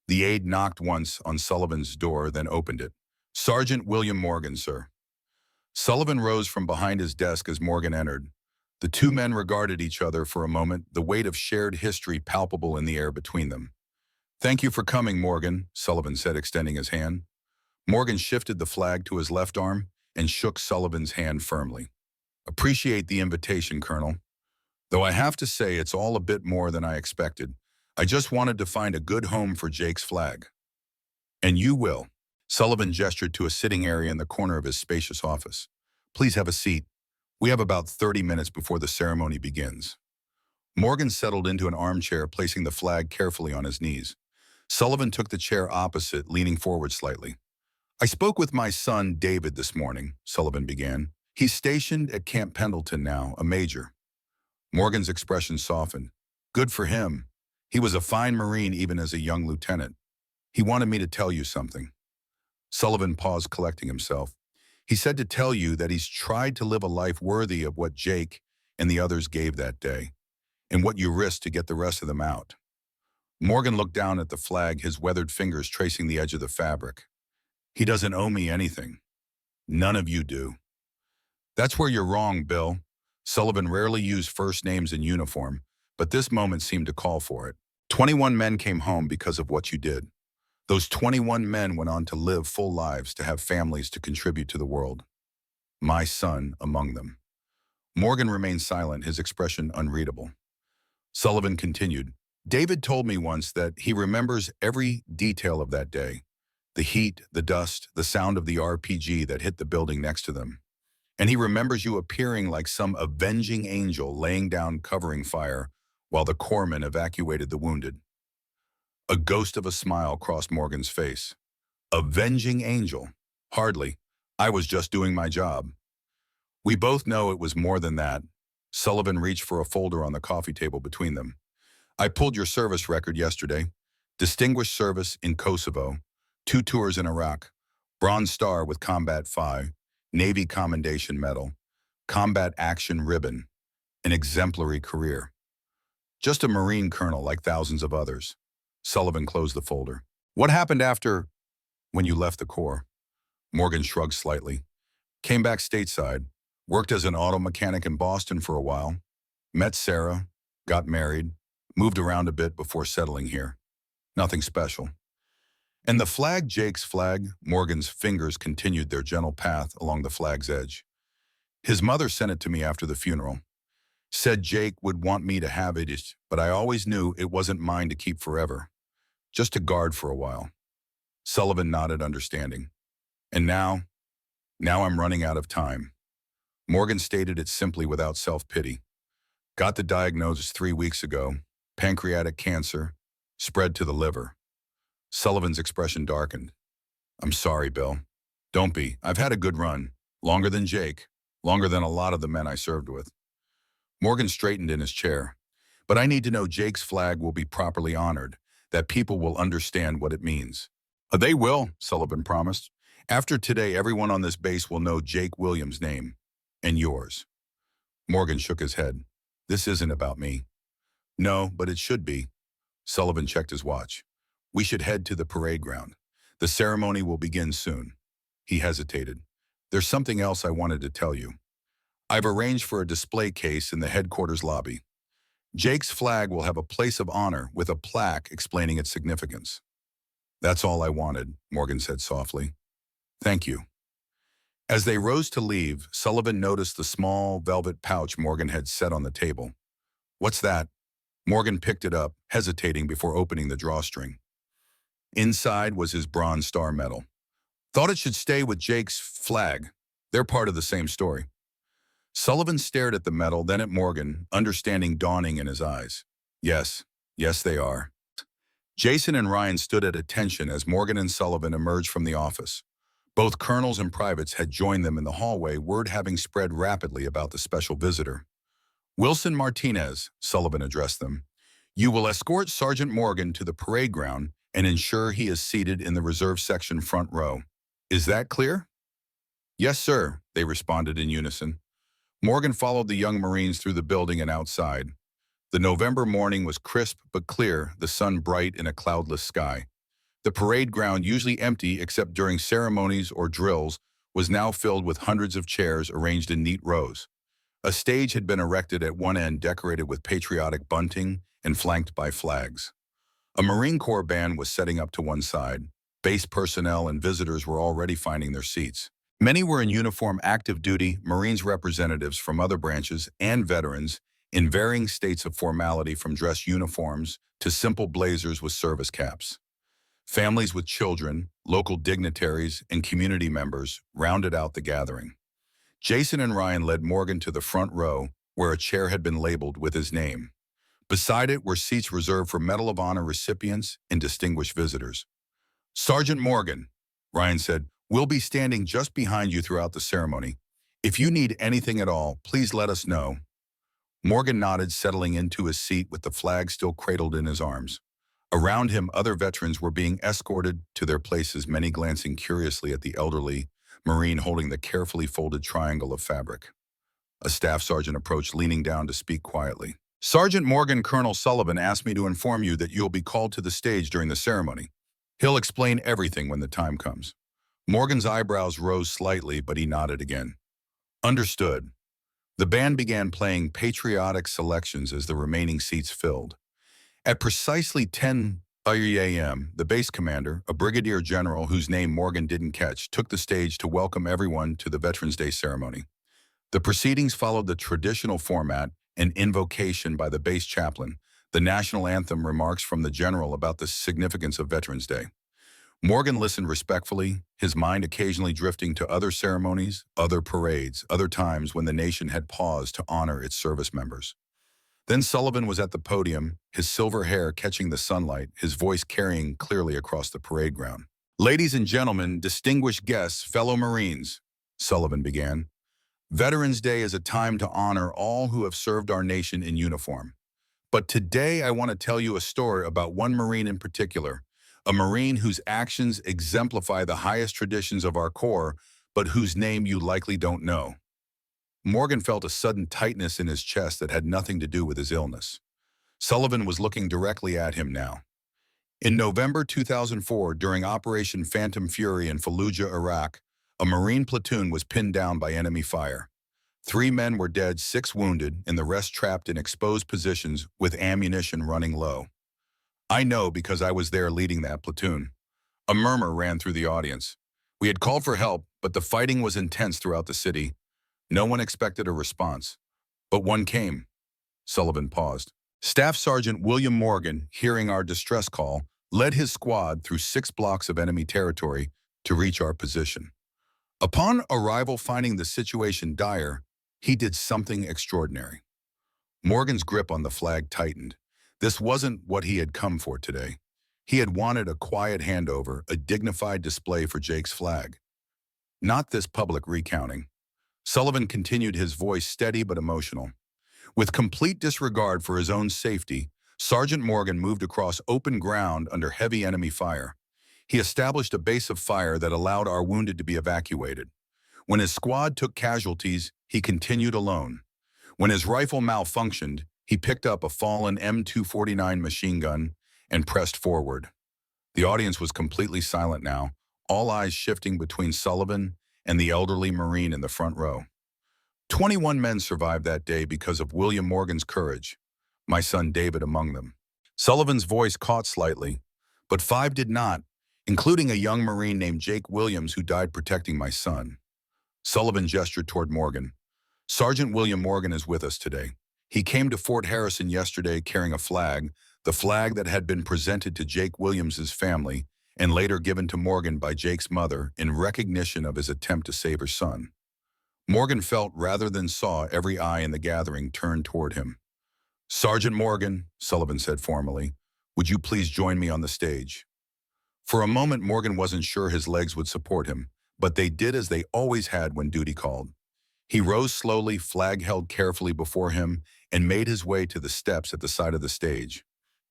The aide knocked once on Sullivan's door, then opened it. "Sergeant William Morgan, sir." Sullivan rose from behind his desk as Morgan entered. The two men regarded each other for a moment, the weight of shared history palpable in the air between them. "Thank you for coming, Morgan," Sullivan said, extending his hand. Morgan shifted the flag to his left arm and shook Sullivan's hand firmly. "Appreciate the invitation, Colonel. Though I have to say it's all a bit more than I expected. I just wanted to find a good home for Jake's flag." "And you will." Sullivan gestured to a sitting area in the corner of his spacious office. "Please have a seat. We have about 30 minutes before the ceremony begins." Morgan settled into an armchair, placing the flag carefully on his knees. Sullivan took the chair opposite, leaning forward slightly. "I spoke with my son, David, this morning," Sullivan began. "He's stationed at Camp Pendleton now, a major." Morgan's expression softened. "Good for him. He was a fine Marine even as a young lieutenant. He wanted me to tell you something." Sullivan paused, collecting himself. "He said to tell you that he's tried to live a life worthy of what Jake and the others gave that day, and what you risked to get the rest of them out." Morgan looked down at the flag, his weathered fingers tracing the edge of the fabric. "He doesn't owe me anything. None of you do." "That's where you're wrong, Bill." Sullivan rarely used first names in uniform, but this moment seemed to call for it. 21 men came home because of what you did. Those 21 men went on to live full lives, to have families, to contribute to the world. My son among them. Morgan remained silent, his expression unreadable. Sullivan continued, David told me once that he remembers every detail of that day. The heat, the dust, the sound of the RPG that hit the building next to them. And he remembers you appearing like some avenging angel laying down covering fire while the corpsmen evacuated the wounded. A ghost of a smile crossed Morgan's face. Avenging angel? Hardly. I was just doing my job. We both know it was more than that. Sullivan reached for a folder on the coffee table between them. I pulled your service record yesterday. Distinguished service in Kosovo, 2 tours in Iraq, Bronze Star with Combat 5, Navy Commendation Medal, Combat Action Ribbon, an exemplary career. Just a Marine colonel like thousands of others. Sullivan closed the folder. What happened when you left the Corps? Morgan shrugged slightly. Came back stateside, worked as an auto mechanic in Boston for a while, met Sarah, got married, moved around a bit before settling here. Nothing special. And the flag, Jake's flag, Morgan's fingers continued their gentle path along the flag's edge. His mother sent it to me after the funeral. Said Jake would want me to have it, but I always knew it wasn't mine to keep forever. Just to guard for a while. Sullivan nodded, understanding. And now I'm running out of time. Morgan stated it simply without self-pity. Got the diagnosis 3 weeks ago. Pancreatic cancer, spread to the liver. Sullivan's expression darkened. I'm sorry, Bill. Don't be. I've had a good run. Longer than Jake. Longer than a lot of the men I served with. Morgan straightened in his chair. But I need to know Jake's flag will be properly honored, that people will understand what it means. They will, Sullivan promised. After today, everyone on this base will know Jake Williams' name. And yours. Morgan shook his head. This isn't about me. No, but it should be. Sullivan checked his watch. We should head to the parade ground. The ceremony will begin soon. He hesitated. There's something else I wanted to tell you. I've arranged for a display case in the headquarters lobby. Jake's flag will have a place of honor with a plaque explaining its significance. That's all I wanted, Morgan said softly. Thank you. As they rose to leave, Sullivan noticed the small velvet pouch Morgan had set on the table. What's that? Morgan picked it up, hesitating before opening the drawstring. Inside was his Bronze Star medal. Thought it should stay with Jake's flag. They're part of the same story. Sullivan stared at the medal, then at Morgan, understanding dawning in his eyes. Yes, they are. Jason and Ryan stood at attention as Morgan and Sullivan emerged from the office. Both colonels and privates had joined them in the hallway, word having spread rapidly about the special visitor. Wilson Martinez, Sullivan addressed them. You will escort Sergeant Morgan to the parade ground and ensure he is seated in the reserve section front row. Is that clear? Yes, sir, they responded in unison. Morgan followed the young Marines through the building and outside. The November morning was crisp but clear, the sun bright in a cloudless sky. The parade ground, usually empty except during ceremonies or drills, was now filled with hundreds of chairs arranged in neat rows. A stage had been erected at one end, decorated with patriotic bunting and flanked by flags. A Marine Corps band was setting up to one side. Base personnel and visitors were already finding their seats. Many were in uniform, active duty, Marines representatives from other branches, and veterans in varying states of formality, from dress uniforms to simple blazers with service caps. Families with children, local dignitaries, and community members rounded out the gathering. Jason and Ryan led Morgan to the front row, where a chair had been labeled with his name. Beside it were seats reserved for Medal of Honor recipients and distinguished visitors. Sergeant Morgan, Ryan said, we'll be standing just behind you throughout the ceremony. If you need anything at all, please let us know. Morgan nodded, settling into his seat with the flag still cradled in his arms. Around him, other veterans were being escorted to their places, many glancing curiously at the elderly Marine holding the carefully folded triangle of fabric. A staff sergeant approached, leaning down to speak quietly. Sergeant Morgan, Colonel Sullivan asked me to inform you that you'll be called to the stage during the ceremony. He'll explain everything when the time comes. Morgan's eyebrows rose slightly, but he nodded again. Understood. The band began playing patriotic selections as the remaining seats filled. At precisely 10 IAM, the base commander, a brigadier general whose name Morgan didn't catch, took the stage to welcome everyone to the Veterans Day ceremony. The proceedings followed the traditional format, an invocation by the base chaplain, the national anthem, remarks from the general about the significance of Veterans Day. Morgan listened respectfully, his mind occasionally drifting to other ceremonies, other parades, other times when the nation had paused to honor its service members. Then Sullivan was at the podium, his silver hair catching the sunlight, his voice carrying clearly across the parade ground. "Ladies and gentlemen, distinguished guests, fellow Marines," Sullivan began. "Veterans Day is a time to honor all who have served our nation in uniform. But today I want to tell you a story about one Marine in particular, a Marine whose actions exemplify the highest traditions of our Corps, but whose name you likely don't know." Morgan felt a sudden tightness in his chest that had nothing to do with his illness. Sullivan was looking directly at him now. In November 2004, during Operation Phantom Fury in Fallujah, Iraq, a Marine platoon was pinned down by enemy fire. 3 men were dead, 6 wounded, and the rest trapped in exposed positions with ammunition running low. "I know because I was there leading that platoon." A murmur ran through the audience. "We had called for help, but the fighting was intense throughout the city. No one expected a response. But one came." Sullivan paused. "Staff Sergeant William Morgan, hearing our distress call, led his squad through 6 blocks of enemy territory to reach our position. Upon arrival, finding the situation dire, he did something extraordinary." Morgan's grip on the flag tightened. This wasn't what he had come for today. He had wanted a quiet handover, a dignified display for Jake's flag. Not this public recounting. Sullivan continued, his voice steady but emotional. With complete disregard for his own safety, Sergeant Morgan moved across open ground under heavy enemy fire. He established a base of fire that allowed our wounded to be evacuated. When his squad took casualties, he continued alone. When his rifle malfunctioned, he picked up a fallen M249 machine gun and pressed forward. The audience was completely silent now, all eyes shifting between Sullivan and the elderly Marine in the front row. 21 men survived that day because of William Morgan's courage, my son David among them. Sullivan's voice caught slightly, but 5 did not, including a young Marine named Jake Williams who died protecting my son. Sullivan gestured toward Morgan. "Sergeant William Morgan is with us today. He came to Fort Harrison yesterday carrying a flag, the flag that had been presented to Jake Williams's family and later given to Morgan by Jake's mother in recognition of his attempt to save her son." Morgan felt rather than saw every eye in the gathering turned toward him. "Sergeant Morgan," Sullivan said formally, "would you please join me on the stage?" For a moment, Morgan wasn't sure his legs would support him, but they did as they always had when duty called. He rose slowly, flag held carefully before him, and made his way to the steps at the side of the stage.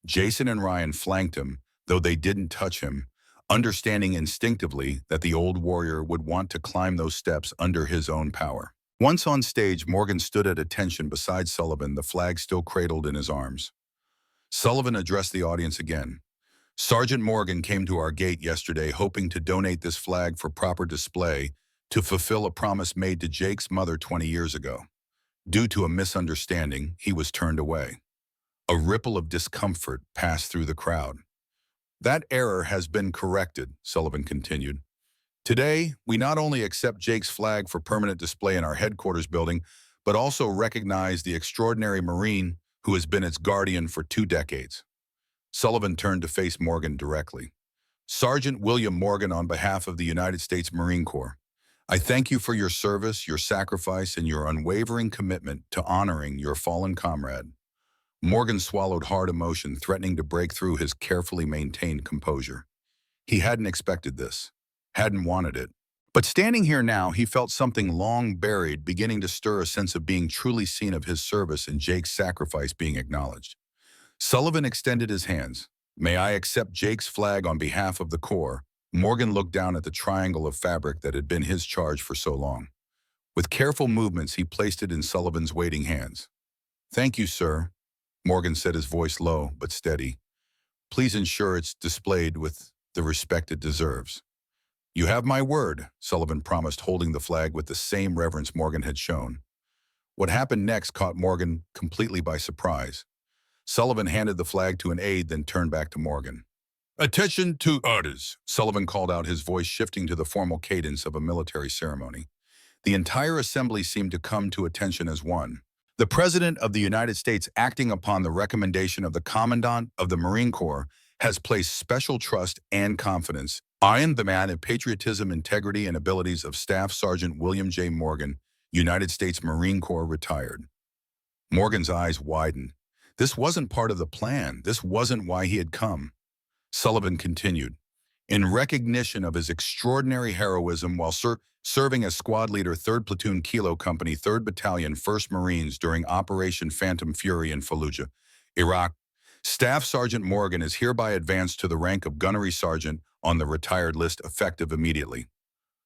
Jason and Ryan flanked him, though they didn't touch him, understanding instinctively that the old warrior would want to climb those steps under his own power. Once on stage, Morgan stood at attention beside Sullivan, the flag still cradled in his arms. Sullivan addressed the audience again. "Sergeant Morgan came to our gate yesterday hoping to donate this flag for proper display to fulfill a promise made to Jake's mother 20 years ago. Due to a misunderstanding, he was turned away." A ripple of discomfort passed through the crowd. "That error has been corrected," Sullivan continued. "Today, we not only accept Jake's flag for permanent display in our headquarters building, but also recognize the extraordinary Marine who has been its guardian for 2 decades. Sullivan turned to face Morgan directly. "Sergeant William Morgan, on behalf of the United States Marine Corps, I thank you for your service, your sacrifice, and your unwavering commitment to honoring your fallen comrade." Morgan swallowed hard emotion, threatening to break through his carefully maintained composure. He hadn't expected this, hadn't wanted it. But standing here now, he felt something long buried beginning to stir, a sense of being truly seen, of his service and Jake's sacrifice being acknowledged. Sullivan extended his hands. "May I accept Jake's flag on behalf of the Corps?" Morgan looked down at the triangle of fabric that had been his charge for so long. With careful movements, he placed it in Sullivan's waiting hands. "Thank you, sir," Morgan said, his voice low but steady. "Please ensure it's displayed with the respect it deserves." "You have my word," Sullivan promised, holding the flag with the same reverence Morgan had shown. What happened next caught Morgan completely by surprise. Sullivan handed the flag to an aide, then turned back to Morgan. Attention to orders, Sullivan called out, his voice shifting to the formal cadence of a military ceremony. The entire assembly seemed to come to attention as one. The President of the United States, acting upon the recommendation of the Commandant of the Marine Corps, has placed special trust and confidence in the man of patriotism, integrity, and abilities of Staff Sergeant William J. Morgan, United States Marine Corps, retired. Morgan's eyes widened. This wasn't part of the plan. This wasn't why he had come. Sullivan continued. In recognition of his extraordinary heroism while serving as squad leader 3rd Platoon Kilo Company 3rd Battalion 1st Marines during Operation Phantom Fury in Fallujah, Iraq, Staff Sergeant Morgan is hereby advanced to the rank of Gunnery Sergeant on the retired list, effective immediately.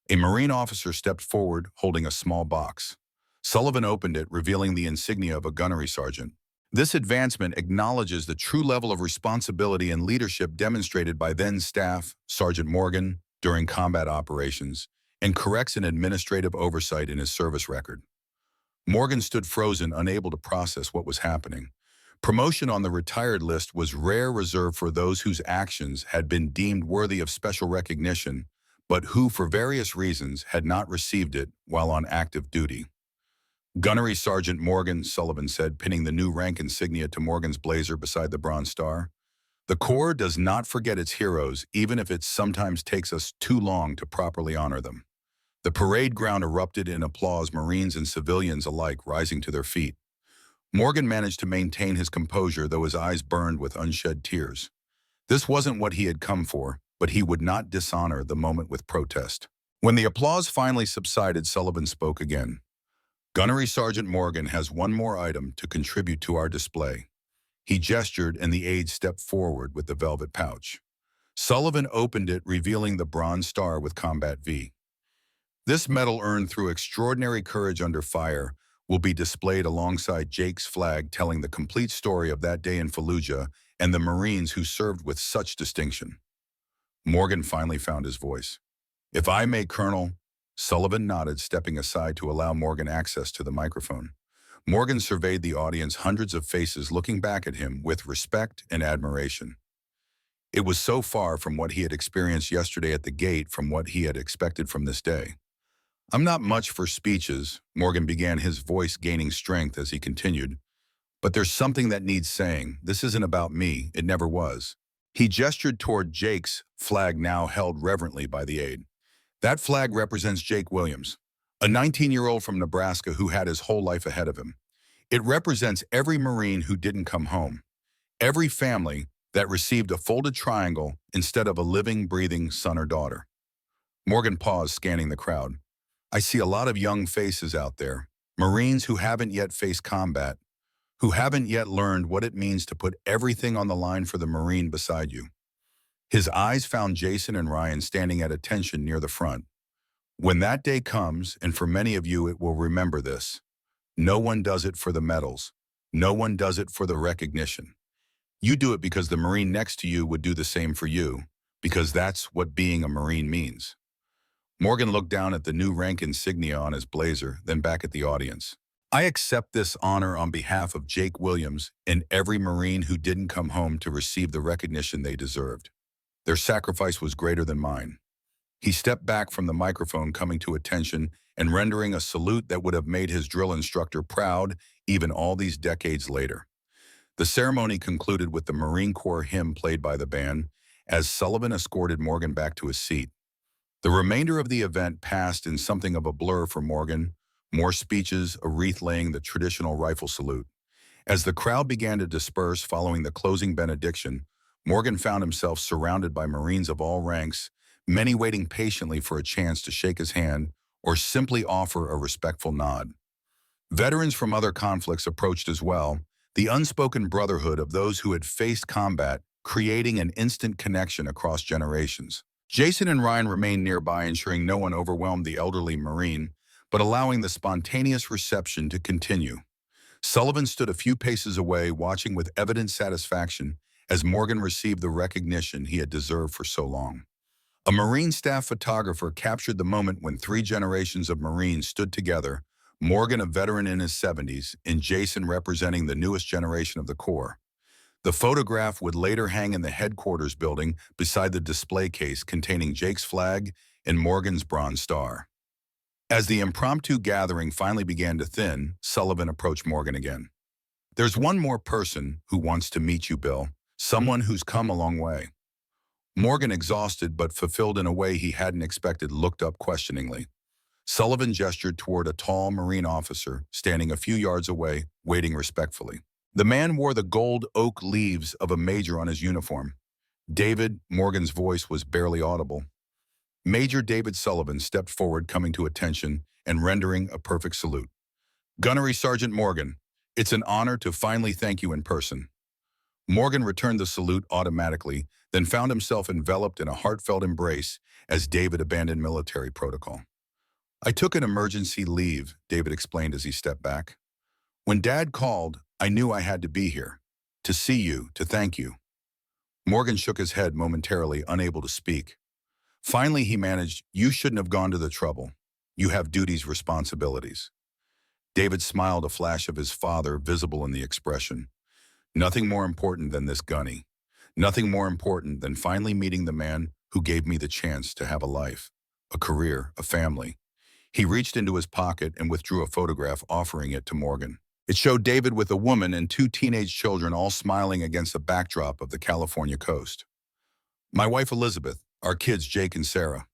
A Marine officer stepped forward holding a small box. Sullivan opened it, revealing the insignia of a Gunnery Sergeant. This advancement acknowledges the true level of responsibility and leadership demonstrated by then Staff Sergeant Morgan during combat operations, and corrects an administrative oversight in his service record. Morgan stood frozen, unable to process what was happening. Promotion on the retired list was rare, reserved for those whose actions had been deemed worthy of special recognition, but who, for various reasons, had not received it while on active duty. Gunnery Sergeant Morgan, Sullivan said, pinning the new rank insignia to Morgan's blazer beside the Bronze Star. The Corps does not forget its heroes, even if it sometimes takes us too long to properly honor them. The parade ground erupted in applause, Marines and civilians alike rising to their feet. Morgan managed to maintain his composure, though his eyes burned with unshed tears. This wasn't what he had come for, but he would not dishonor the moment with protest. When the applause finally subsided, Sullivan spoke again. Gunnery Sergeant Morgan has one more item to contribute to our display. He gestured, and the aide stepped forward with the velvet pouch. Sullivan opened it, revealing the Bronze Star with Combat V. This medal, earned through extraordinary courage under fire, will be displayed alongside Jake's flag, telling the complete story of that day in Fallujah and the Marines who served with such distinction. Morgan finally found his voice. "If I may, Colonel." Sullivan nodded, stepping aside to allow Morgan access to the microphone. Morgan surveyed the audience, hundreds of faces looking back at him with respect and admiration. It was so far from what he had experienced yesterday at the gate, from what he had expected from this day. "I'm not much for speeches," Morgan began, his voice gaining strength as he continued. "But there's something that needs saying. This isn't about me. It never was." He gestured toward Jake's flag, now held reverently by the aide. "That flag represents Jake Williams, a 19-year-old from Nebraska who had his whole life ahead of him. It represents every Marine who didn't come home, every family that received a folded triangle instead of a living, breathing son or daughter." Morgan paused, scanning the crowd. "I see a lot of young faces out there, Marines who haven't yet faced combat, who haven't yet learned what it means to put everything on the line for the Marine beside you." His eyes found Jason and Ryan standing at attention near the front. "When that day comes, and for many of you it will remember this, no one does it for the medals. No one does it for the recognition. You do it because the Marine next to you would do the same for you, because that's what being a Marine means." Morgan looked down at the new rank insignia on his blazer, then back at the audience. "I accept this honor on behalf of Jake Williams and every Marine who didn't come home to receive the recognition they deserved. Their sacrifice was greater than mine." He stepped back from the microphone, coming to attention and rendering a salute that would have made his drill instructor proud even all these decades later. The ceremony concluded with the Marine Corps hymn played by the band as Sullivan escorted Morgan back to his seat. The remainder of the event passed in something of a blur for Morgan. More speeches, a wreath laying, the traditional rifle salute. As the crowd began to disperse following the closing benediction, Morgan found himself surrounded by Marines of all ranks, many waiting patiently for a chance to shake his hand or simply offer a respectful nod. Veterans from other conflicts approached as well, the unspoken brotherhood of those who had faced combat, creating an instant connection across generations. Jason and Ryan remained nearby, ensuring no one overwhelmed the elderly Marine, but allowing the spontaneous reception to continue. Sullivan stood a few paces away, watching with evident satisfaction as Morgan received the recognition he had deserved for so long. A Marine staff photographer captured the moment when 3 generations of Marines stood together, Morgan, a veteran in his 70s, and Jason representing the newest generation of the Corps. The photograph would later hang in the headquarters building beside the display case containing Jake's flag and Morgan's Bronze Star. As the impromptu gathering finally began to thin, Sullivan approached Morgan again. "There's one more person who wants to meet you, Bill. Someone who's come a long way." Morgan, exhausted but fulfilled in a way he hadn't expected, looked up questioningly. Sullivan gestured toward a tall Marine officer standing a few yards away, waiting respectfully. The man wore the gold oak leaves of a major on his uniform. "David," Morgan's voice was barely audible. Major David Sullivan stepped forward, coming to attention and rendering a perfect salute. "Gunnery Sergeant Morgan, it's an honor to finally thank you in person." Morgan returned the salute automatically, then found himself enveloped in a heartfelt embrace as David abandoned military protocol. "I took an emergency leave," David explained as he stepped back. "When Dad called, I knew I had to be here. To see you, to thank you." Morgan shook his head momentarily, unable to speak. Finally, he managed, "You shouldn't have gone to the trouble. You have duties, responsibilities." David smiled, a flash of his father visible in the expression. "Nothing more important than this, Gunny. Nothing more important than finally meeting the man who gave me the chance to have a life, a career, a family." He reached into his pocket and withdrew a photograph, offering it to Morgan. It showed David with a woman and two teenage children, all smiling against the backdrop of the California coast. "My wife Elizabeth, our kids Jake and Sarah."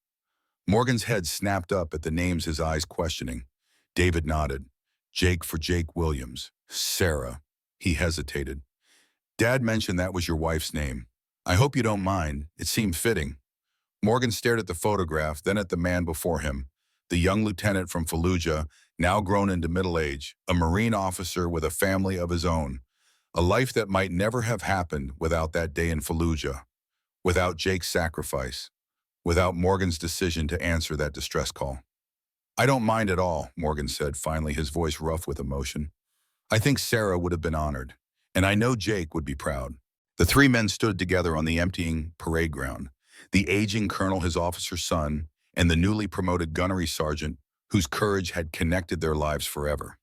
Morgan's head snapped up at the names, his eyes questioning. David nodded. "Jake for Jake Williams. Sarah." He hesitated. "Dad mentioned that was your wife's name. I hope you don't mind. It seemed fitting." Morgan stared at the photograph, then at the man before him, the young lieutenant from Fallujah, now grown into middle age, a Marine officer with a family of his own, a life that might never have happened without that day in Fallujah, without Jake's sacrifice, without Morgan's decision to answer that distress call. "I don't mind at all," Morgan said, finally, his voice rough with emotion. "I think Sarah would have been honored, and I know Jake would be proud." The three men stood together on the emptying parade ground, the aging colonel, his officer's son, and the newly promoted gunnery sergeant whose courage had connected their lives forever.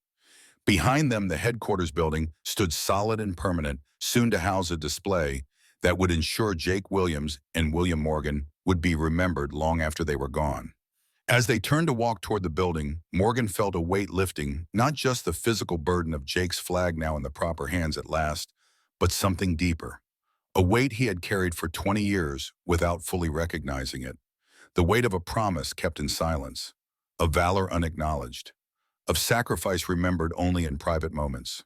Behind them, the headquarters building stood solid and permanent, soon to house a display that would ensure Jake Williams and William Morgan would be remembered long after they were gone. As they turned to walk toward the building, Morgan felt a weight lifting, not just the physical burden of Jake's flag now in the proper hands at last, but something deeper. A weight he had carried for 20 years without fully recognizing it. The weight of a promise kept in silence, of valor unacknowledged, of sacrifice remembered only in private moments.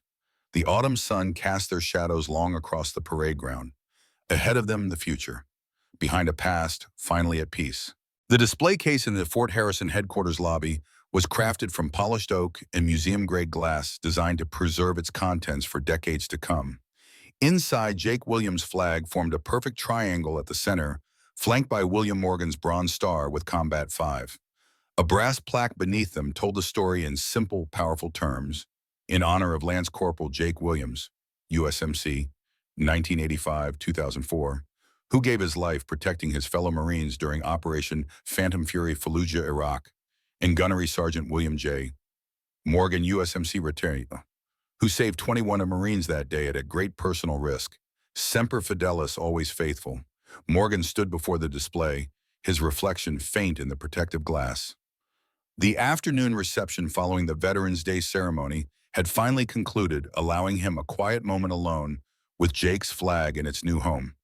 The autumn sun cast their shadows long across the parade ground. Ahead of them, the future. Behind a past, finally at peace. The display case in the Fort Harrison headquarters lobby was crafted from polished oak and museum-grade glass, designed to preserve its contents for decades to come. Inside, Jake Williams' flag formed a perfect triangle at the center, flanked by William Morgan's Bronze Star with Combat 5. A brass plaque beneath them told the story in simple, powerful terms. In honor of Lance Corporal Jake Williams, USMC, 1985-2004, who gave his life protecting his fellow Marines during Operation Phantom Fury, Fallujah, Iraq, and Gunnery Sergeant William J. Morgan, USMC retired, who saved 21 Marines that day at a great personal risk. Semper Fidelis, always faithful. Morgan stood before the display, his reflection faint in the protective glass. The afternoon reception following the Veterans Day ceremony had finally concluded, allowing him a quiet moment alone with Jake's flag in its new home.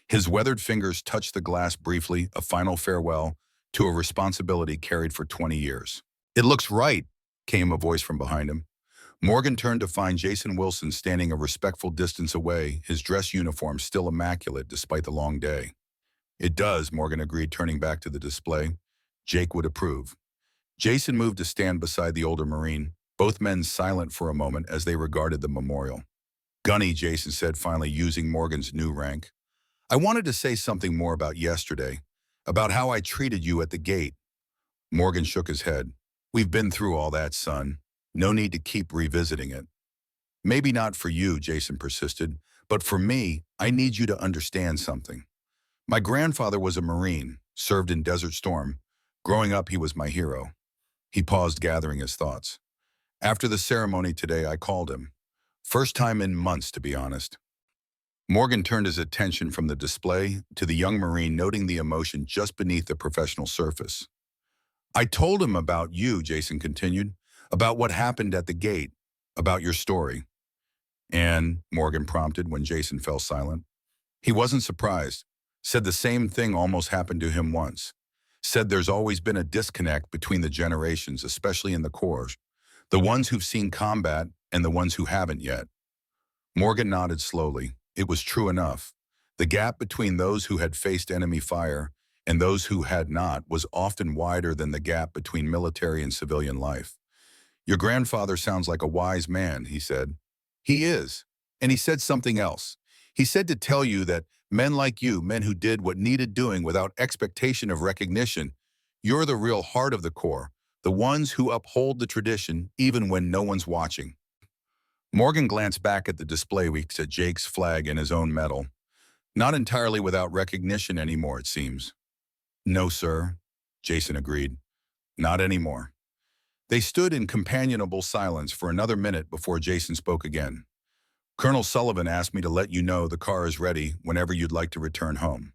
His weathered fingers touched the glass briefly, a final farewell to a responsibility carried for 20 years. "It looks right," came a voice from behind him. Morgan turned to find Jason Wilson standing a respectful distance away, his dress uniform still immaculate despite the long day. "It does," Morgan agreed, turning back to the display. "Jake would approve." Jason moved to stand beside the older Marine, both men silent for a moment as they regarded the memorial. "Gunny," Jason said, finally using Morgan's new rank, "I wanted to say something more about yesterday, about how I treated you at the gate." Morgan shook his head. "We've been through all that, son. No need to keep revisiting it." "Maybe not for you," Jason persisted, "but for me, I need you to understand something. My grandfather was a Marine, served in Desert Storm. Growing up, he was my hero." He paused, gathering his thoughts. "After the ceremony today, I called him. First time in months, to be honest. Morgan turned his attention from the display to the young Marine, noting the emotion just beneath the professional surface. I told him about you, Jason continued, about what happened at the gate, about your story. And, Morgan prompted when Jason fell silent. He wasn't surprised. Said the same thing almost happened to him once. Said there's always been a disconnect between the generations, especially in the Corps. The ones who've seen combat and the ones who haven't yet. Morgan nodded slowly. It was true enough. The gap between those who had faced enemy fire and those who had not was often wider than the gap between military and civilian life. Your grandfather sounds like a wise man, he said. He is. And he said something else. He said to tell you that men like you, men who did what needed doing without expectation of recognition, you're the real heart of the Corps, the ones who uphold the tradition even when no one's watching. Morgan glanced back at the display weeks at Jake's flag and his own medal. Not entirely without recognition anymore, it seems. No, sir, Jason agreed. Not anymore. They stood in companionable silence for another minute before Jason spoke again. Colonel Sullivan asked me to let you know the car is ready whenever you'd like to return home.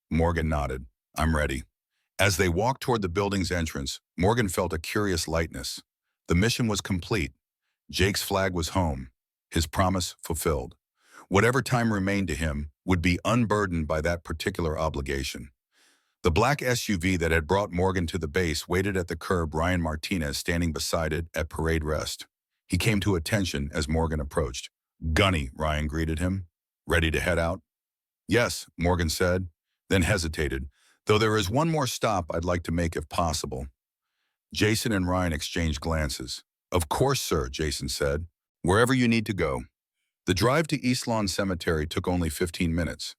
Morgan nodded. I'm ready. As they walked toward the building's entrance, Morgan felt a curious lightness. The mission was complete. Jake's flag was home, his promise fulfilled. Whatever time remained to him would be unburdened by that particular obligation. The black SUV that had brought Morgan to the base waited at the curb, Ryan Martinez standing beside it at parade rest. He came to attention as Morgan approached. Gunny, Ryan greeted him. Ready to head out? Yes, Morgan said, then hesitated. Though there is one more stop I'd like to make if possible. Jason and Ryan exchanged glances. Of course, sir, Jason said. Wherever you need to go. The drive to East Lawn Cemetery took only 15 minutes.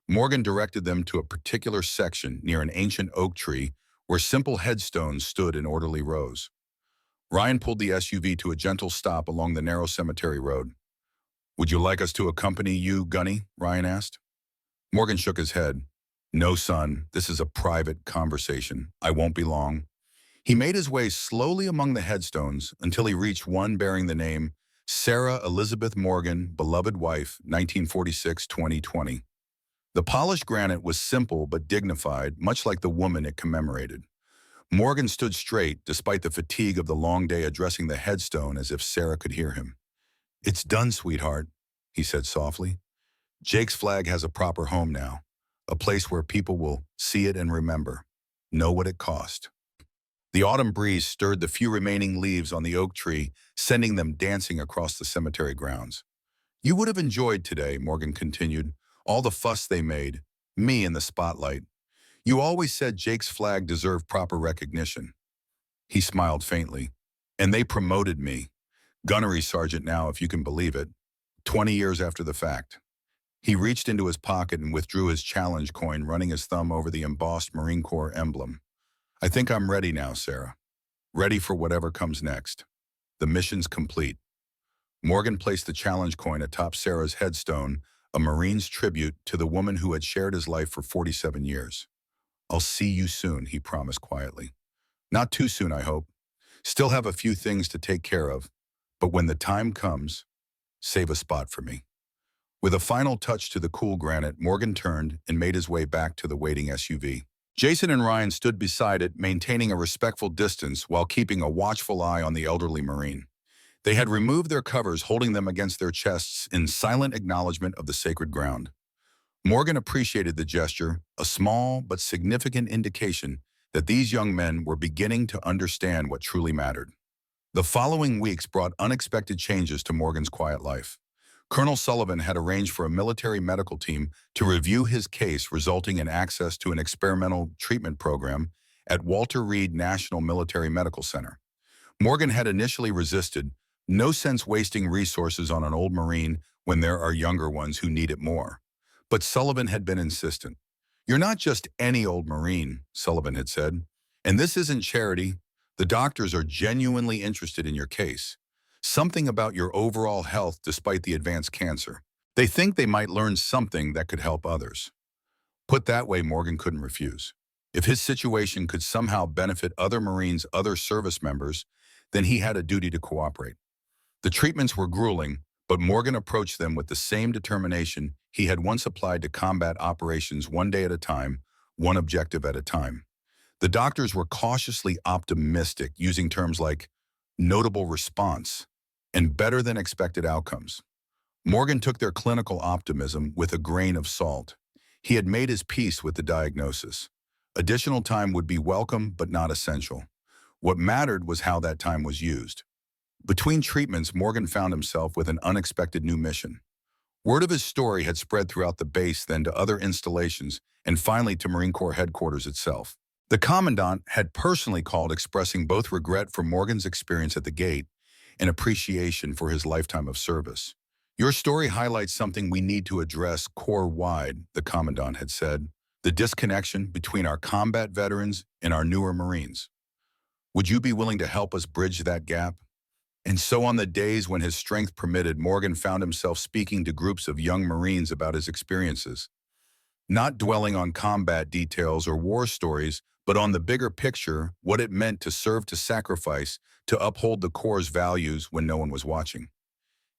Morgan directed them to a particular section near an ancient oak tree where simple headstones stood in orderly rows. Ryan pulled the SUV to a gentle stop along the narrow cemetery road. Would you like us to accompany you, Gunny? Ryan asked. Morgan shook his head. No, son, this is a private conversation. I won't be long. He made his way slowly among the headstones until he reached one bearing the name Sarah Elizabeth Morgan, beloved wife, 1946-2020. The polished granite was simple but dignified, much like the woman it commemorated. Morgan stood straight despite the fatigue of the long day, addressing the headstone as if Sarah could hear him. It's done, sweetheart, he said softly. Jake's flag has a proper home now, a place where people will see it and remember, know what it cost. The autumn breeze stirred the few remaining leaves on the oak tree, sending them dancing across the cemetery grounds. You would have enjoyed today, Morgan continued, all the fuss they made, me in the spotlight. You always said Jake's flag deserved proper recognition. He smiled faintly. And they promoted me. Gunnery Sergeant now, if you can believe it. 20 years after the fact. He reached into his pocket and withdrew his challenge coin, running his thumb over the embossed Marine Corps emblem. I think I'm ready now, Sarah. Ready for whatever comes next. The mission's complete. Morgan placed the challenge coin atop Sarah's headstone, a Marine's tribute to the woman who had shared his life for 47 years. I'll see you soon, he promised quietly. Not too soon, I hope. Still have a few things to take care of, but when the time comes, save a spot for me. With a final touch to the cool granite, Morgan turned and made his way back to the waiting SUV. Jason and Ryan stood beside it, maintaining a respectful distance while keeping a watchful eye on the elderly Marine. They had removed their covers, holding them against their chests in silent acknowledgement of the sacred ground. Morgan appreciated the gesture, a small but significant indication that these young men were beginning to understand what truly mattered. The following weeks brought unexpected changes to Morgan's quiet life. Colonel Sullivan had arranged for a military medical team to review his case, resulting in access to an experimental treatment program at Walter Reed National Military Medical Center. Morgan had initially resisted, no sense wasting resources on an old Marine when there are younger ones who need it more. But Sullivan had been insistent. You're not just any old Marine, Sullivan had said, and this isn't charity. The doctors are genuinely interested in your case. Something about your overall health despite the advanced cancer. They think they might learn something that could help others. Put that way, Morgan couldn't refuse. If his situation could somehow benefit other Marines, other service members, then he had a duty to cooperate. The treatments were grueling, but Morgan approached them with the same determination he had once applied to combat operations one day at a time, one objective at a time. The doctors were cautiously optimistic, using terms like notable response and better than expected outcomes. Morgan took their clinical optimism with a grain of salt. He had made his peace with the diagnosis. Additional time would be welcome but not essential. What mattered was how that time was used. Between treatments, Morgan found himself with an unexpected new mission. Word of his story had spread throughout the base, then to other installations, and finally to Marine Corps headquarters itself. The commandant had personally called, expressing both regret for Morgan's experience at the gate and appreciation for his lifetime of service. "Your story highlights something we need to address Corps-wide," the commandant had said, "the disconnection between our combat veterans and our newer Marines. Would you be willing to help us bridge that gap?" And so on the days when his strength permitted, Morgan found himself speaking to groups of young Marines about his experiences, not dwelling on combat details or war stories, but on the bigger picture, what it meant to serve, to sacrifice, to uphold the Corps' values when no one was watching.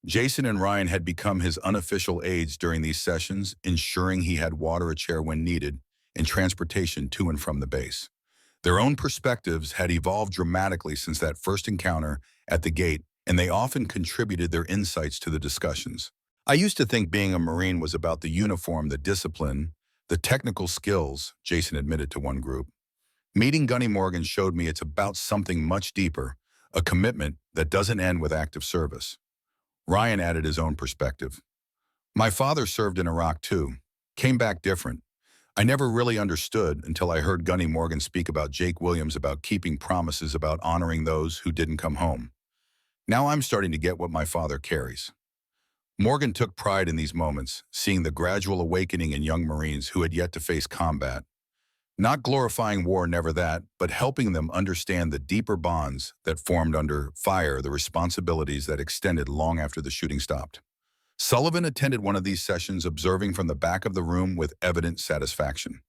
Jason and Ryan had become his unofficial aides during these sessions, ensuring he had water, a chair when needed, and transportation to and from the base. Their own perspectives had evolved dramatically since that first encounter at the gate, and they often contributed their insights to the discussions. "I used to think being a Marine was about the uniform, the discipline, the technical skills," Jason admitted to one group. "Meeting Gunny Morgan showed me it's about something much deeper, a commitment that doesn't end with active service." Ryan added his own perspective. "My father served in Iraq too, came back different. I never really understood until I heard Gunny Morgan speak about Jake Williams, about keeping promises, about honoring those who didn't come home. Now I'm starting to get what my father carries." Morgan took pride in these moments, seeing the gradual awakening in young Marines who had yet to face combat. Not glorifying war, never that, but helping them understand the deeper bonds that formed under fire, the responsibilities that extended long after the shooting stopped. Sullivan attended one of these sessions, observing from the back of the room with evident satisfaction.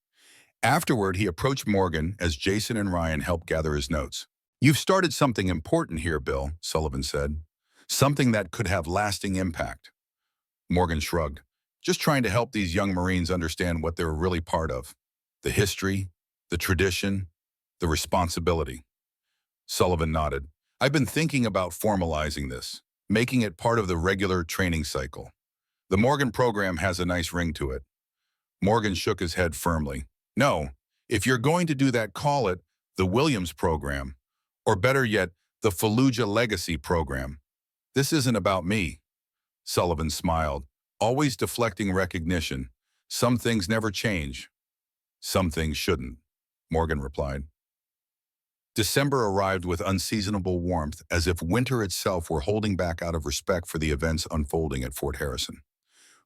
Afterward, he approached Morgan as Jason and Ryan helped gather his notes. "You've started something important here, Bill," Sullivan said. "Something that could have lasting impact." Morgan shrugged. "Just trying to help these young Marines understand what they're really part of. The history, the tradition, the responsibility." Sullivan nodded. "I've been thinking about formalizing this, making it part of the regular training cycle. The Morgan program has a nice ring to it." Morgan shook his head firmly. "No, if you're going to do that, call it the Williams program, or better yet, the Fallujah Legacy program. This isn't about me." Sullivan smiled, always deflecting recognition. "Some things never change. Some things shouldn't," Morgan replied. December arrived with unseasonable warmth, as if winter itself were holding back out of respect for the events unfolding at Fort Harrison.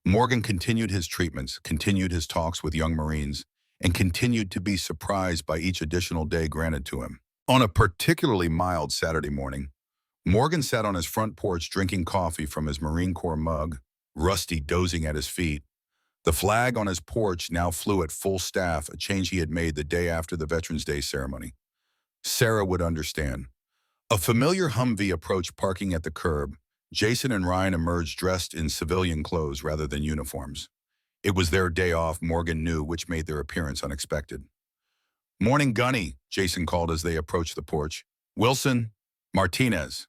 Morgan continued his treatments, continued his talks with young Marines, and continued to be surprised by each additional day granted to him. On a particularly mild Saturday morning, Morgan sat on his front porch drinking coffee from his Marine Corps mug, Rusty dozing at his feet. The flag on his porch now flew at full staff, a change he had made the day after the Veterans Day ceremony. Sarah would understand. A familiar Humvee approached, parking at the curb. Jason and Ryan emerged dressed in civilian clothes rather than uniforms. It was their day off, Morgan knew, which made their appearance unexpected. "Morning, Gunny," Jason called as they approached the porch. "Wilson, Martinez."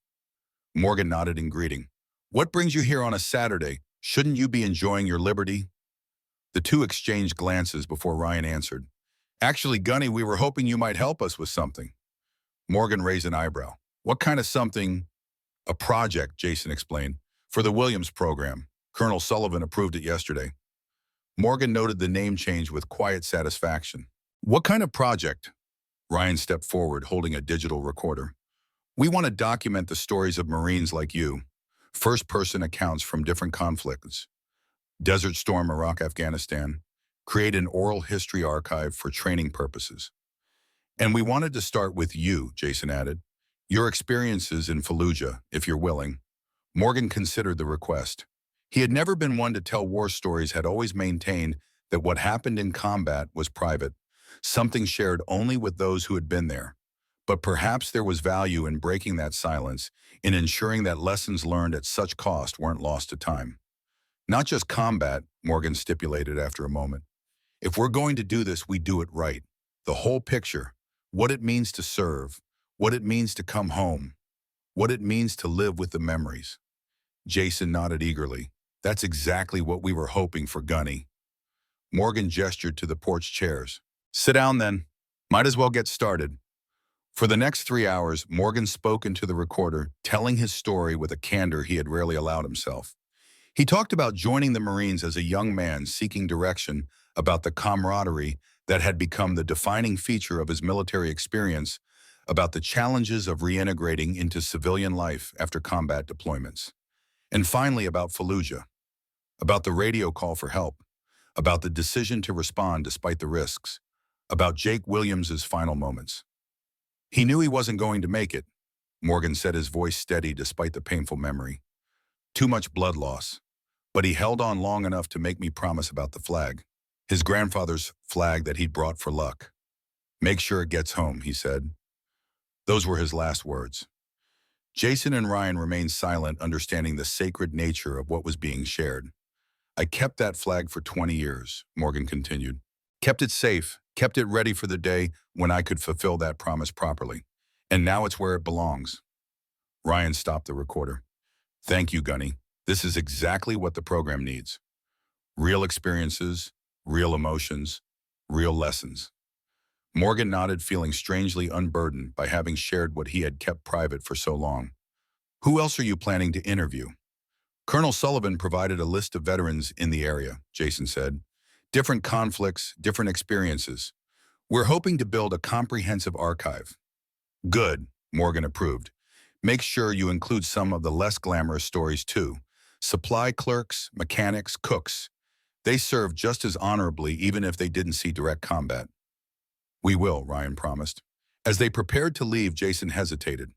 Morgan nodded in greeting. "What brings you here on a Saturday? Shouldn't you be enjoying your liberty?" The two exchanged glances before Ryan answered. "Actually, Gunny, we were hoping you might help us with something." Morgan raised an eyebrow. "What kind of something?" "A project," Jason explained, "for the Williams program. Colonel Sullivan approved it yesterday." Morgan noted the name change with quiet satisfaction. "What kind of project?" Ryan stepped forward, holding a digital recorder. "We want to document the stories of Marines like you, first-person accounts from different conflicts. Desert Storm, Iraq, Afghanistan. Create an oral history archive for training purposes. And we wanted to start with you," Jason added. "Your experiences in Fallujah, if you're willing." Morgan considered the request. He had never been one to tell war stories, had always maintained that what happened in combat was private, something shared only with those who had been there. But perhaps there was value in breaking that silence, in ensuring that lessons learned at such cost weren't lost to time. Not just combat, Morgan stipulated after a moment. If we're going to do this, we do it right. The whole picture, what it means to serve, what it means to come home, what it means to live with the memories. Jason nodded eagerly. That's exactly what we were hoping for, Gunny. Morgan gestured to the porch chairs. Sit down then. Might as well get started. For the next 3 hours, Morgan spoke into the recorder, telling his story with a candor he had rarely allowed himself. He talked about joining the Marines as a young man seeking direction, about the camaraderie that had become the defining feature of his military experience, about the challenges of reintegrating into civilian life after combat deployments. And finally about Fallujah, about the radio call for help, about the decision to respond despite the risks, about Jake Williams's final moments. He knew he wasn't going to make it, Morgan said, his voice steady despite the painful memory. Too much blood loss. But he held on long enough to make me promise about the flag. His grandfather's flag that he'd brought for luck. Make sure it gets home, he said. Those were his last words. Jason and Ryan remained silent, understanding the sacred nature of what was being shared. I kept that flag for 20 years, Morgan continued. Kept it safe, kept it ready for the day when I could fulfill that promise properly. And now it's where it belongs. Ryan stopped the recorder. Thank you, Gunny. This is exactly what the program needs. Real experiences, real emotions, real lessons. Morgan nodded, feeling strangely unburdened by having shared what he had kept private for so long. Who else are you planning to interview? Colonel Sullivan provided a list of veterans in the area, Jason said. Different conflicts, different experiences. We're hoping to build a comprehensive archive. Good, Morgan approved. Make sure you include some of the less glamorous stories too. Supply clerks, mechanics, cooks. They served just as honorably even if they didn't see direct combat. We will, Ryan promised. As they prepared to leave, Jason hesitated.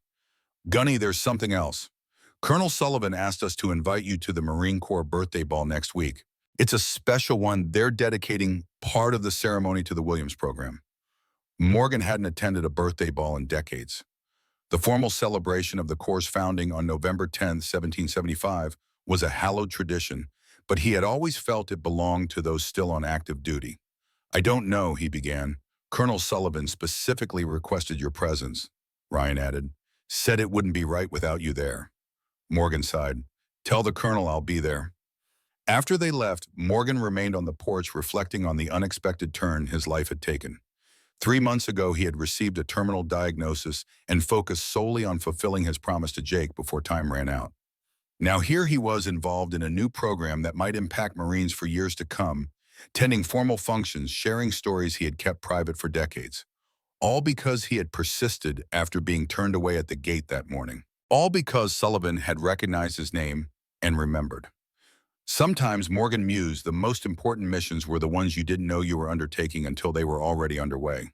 Gunny, there's something else. Colonel Sullivan asked us to invite you to the Marine Corps birthday ball next week. It's a special one. They're dedicating part of the ceremony to the Williams program. Morgan hadn't attended a birthday ball in decades. The formal celebration of the Corps' founding on November 10, 1775, was a hallowed tradition, but he had always felt it belonged to those still on active duty. I don't know, he began. Colonel Sullivan specifically requested your presence, Ryan added. Said it wouldn't be right without you there. Morgan sighed. Tell the colonel I'll be there. After they left, Morgan remained on the porch reflecting on the unexpected turn his life had taken. 3 months ago, he had received a terminal diagnosis and focused solely on fulfilling his promise to Jake before time ran out. Now here he was involved in a new program that might impact Marines for years to come, tending formal functions, sharing stories he had kept private for decades. All because he had persisted after being turned away at the gate that morning. All because Sullivan had recognized his name and remembered. Sometimes, Morgan mused, the most important missions were the ones you didn't know you were undertaking until they were already underway.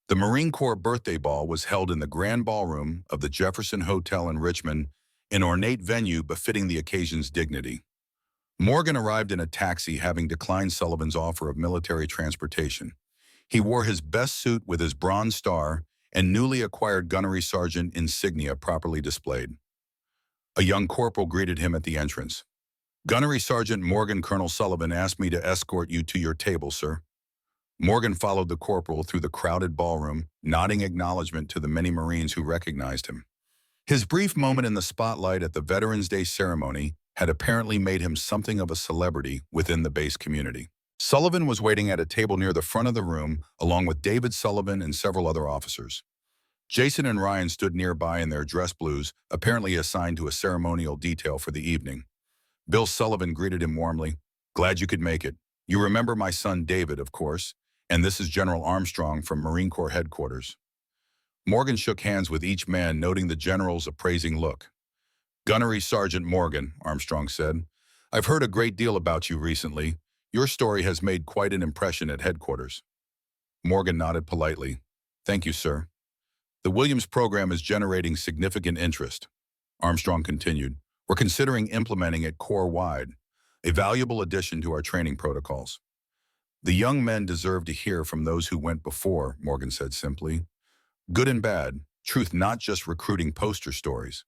The Marine Corps birthday ball was held in the grand ballroom of the Jefferson Hotel in Richmond, an ornate venue befitting the occasion's dignity. Morgan arrived in a taxi, having declined Sullivan's offer of military transportation. He wore his best suit with his Bronze Star and newly acquired Gunnery Sergeant insignia properly displayed. A young corporal greeted him at the entrance. Gunnery Sergeant Morgan, Colonel Sullivan asked me to escort you to your table, sir. Morgan followed the corporal through the crowded ballroom, nodding acknowledgement to the many Marines who recognized him. His brief moment in the spotlight at the Veterans Day ceremony had apparently made him something of a celebrity within the base community. Sullivan was waiting at a table near the front of the room, along with David Sullivan and several other officers. Jason and Ryan stood nearby in their dress blues, apparently assigned to a ceremonial detail for the evening. Bill Sullivan greeted him warmly. Glad you could make it. You remember my son David, of course, and this is General Armstrong from Marine Corps headquarters. Morgan shook hands with each man, noting the general's appraising look. Gunnery Sergeant Morgan, Armstrong said, I've heard a great deal about you recently. Your story has made quite an impression at headquarters. Morgan nodded politely. Thank you, sir. The Williams program is generating significant interest. Armstrong continued. We're considering implementing it Corps-wide, a valuable addition to our training protocols. The young men deserve to hear from those who went before, Morgan said simply. Good and bad, truth, not just recruiting poster stories.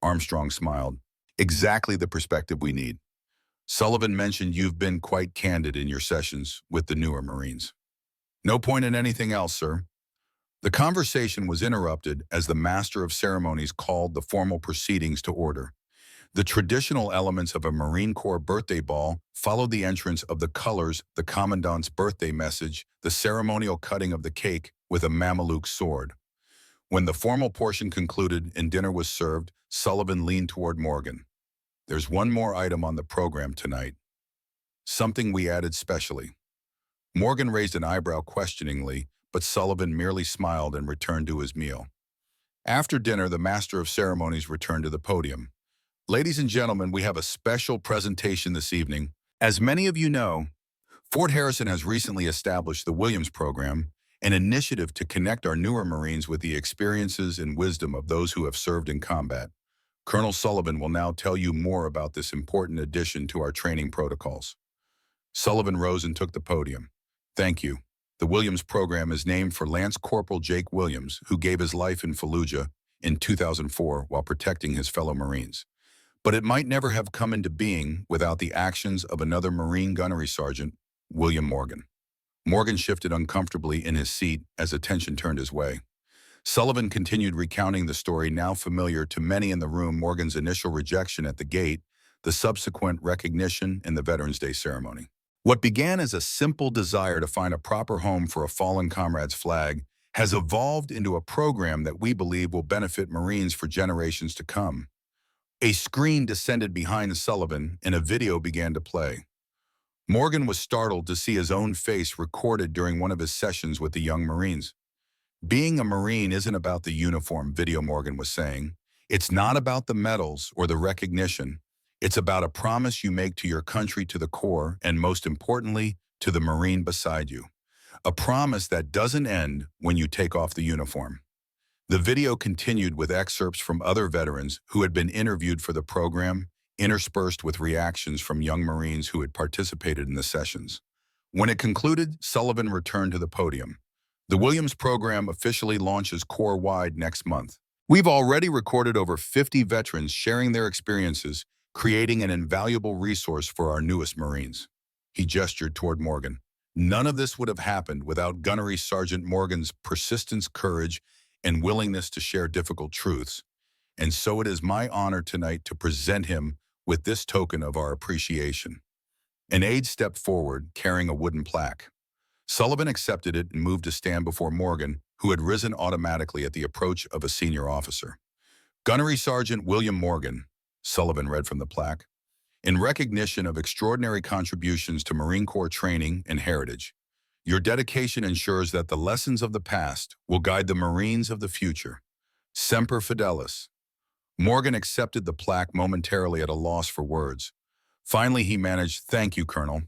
Armstrong smiled. Exactly the perspective we need. Sullivan mentioned you've been quite candid in your sessions with the newer Marines. No point in anything else, sir. The conversation was interrupted as the Master of Ceremonies called the formal proceedings to order. The traditional elements of a Marine Corps birthday ball followed the entrance of the colors, the Commandant's birthday message, the ceremonial cutting of the cake with a Mameluke sword. When the formal portion concluded and dinner was served, Sullivan leaned toward Morgan. There's one more item on the program tonight. Something we added specially. Morgan raised an eyebrow questioningly, but Sullivan merely smiled and returned to his meal. After dinner, the Master of Ceremonies returned to the podium. Ladies and gentlemen, we have a special presentation this evening. As many of you know, Fort Harrison has recently established the Williams Program, an initiative to connect our newer Marines with the experiences and wisdom of those who have served in combat. Colonel Sullivan will now tell you more about this important addition to our training protocols. Sullivan rose and took the podium. Thank you. The Williams Program is named for Lance Corporal Jake Williams, who gave his life in Fallujah in 2004 while protecting his fellow Marines. But it might never have come into being without the actions of another Marine Gunnery Sergeant, William Morgan. Morgan shifted uncomfortably in his seat as attention turned his way. Sullivan continued recounting the story now familiar to many in the room: Morgan's initial rejection at the gate, the subsequent recognition in the Veterans Day ceremony. What began as a simple desire to find a proper home for a fallen comrade's flag has evolved into a program that we believe will benefit Marines for generations to come. A screen descended behind Sullivan and a video began to play. Morgan was startled to see his own face recorded during one of his sessions with the young Marines. Being a Marine isn't about the uniform, video Morgan was saying. It's not about the medals or the recognition. It's about a promise you make to your country, to the Corps, and most importantly, to the Marine beside you. A promise that doesn't end when you take off the uniform. The video continued with excerpts from other veterans who had been interviewed for the program, interspersed with reactions from young Marines who had participated in the sessions. When it concluded, Sullivan returned to the podium. The Williams Program officially launches Corps-wide next month. We've already recorded over 50 veterans sharing their experiences, creating an invaluable resource for our newest Marines. He gestured toward Morgan. None of this would have happened without Gunnery Sergeant Morgan's persistence, courage, and willingness to share difficult truths. And so it is my honor tonight to present him with this token of our appreciation. An aide stepped forward, carrying a wooden plaque. Sullivan accepted it and moved to stand before Morgan, who had risen automatically at the approach of a senior officer. Gunnery Sergeant William Morgan, Sullivan read from the plaque, in recognition of extraordinary contributions to Marine Corps training and heritage. Your dedication ensures that the lessons of the past will guide the Marines of the future. Semper Fidelis. Morgan accepted the plaque, momentarily at a loss for words. Finally, he managed, "Thank you, Colonel.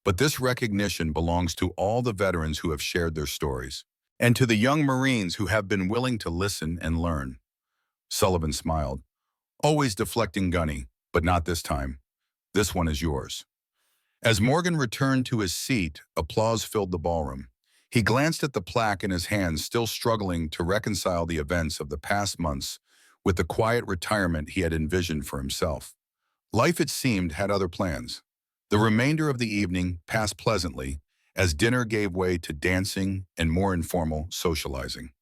But this recognition belongs to all the veterans who have shared their stories, and to the young Marines who have been willing to listen and learn." Sullivan smiled. "Always deflecting, Gunny, but not this time. This one is yours." As Morgan returned to his seat, applause filled the ballroom. He glanced at the plaque in his hands, still struggling to reconcile the events of the past months with the quiet retirement he had envisioned for himself. Life, it seemed, had other plans. The remainder of the evening passed pleasantly as dinner gave way to dancing and more informal socializing.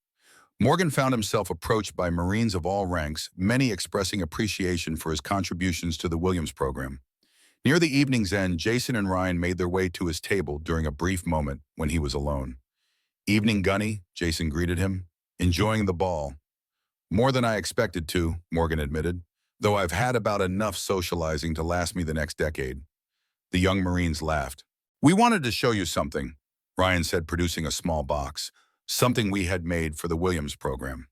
Morgan found himself approached by Marines of all ranks, many expressing appreciation for his contributions to the Williams Program. Near the evening's end, Jason and Ryan made their way to his table during a brief moment when he was alone. "Evening, Gunny," Jason greeted him. "Enjoying the ball." "More than I expected to," Morgan admitted, "though I've had about enough socializing to last me the next decade." The young Marines laughed. "We wanted to show you something," Ryan said, producing a small box, something we had made for the Williams Program.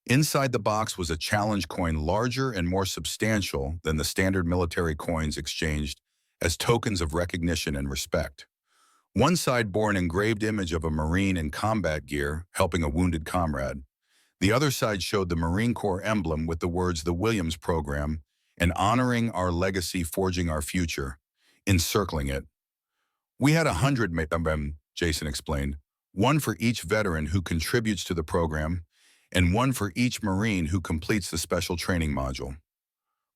Inside the box was a challenge coin larger and more substantial than the standard military coins exchanged as tokens of recognition and respect. One side bore an engraved image of a Marine in combat gear helping a wounded comrade. The other side showed the Marine Corps emblem with the words "The Williams Program" and "Honoring our legacy, forging our future" encircling it. "We had 100 of them," Jason explained, "one for each veteran who contributes to the program, and one for each Marine who completes the special training module."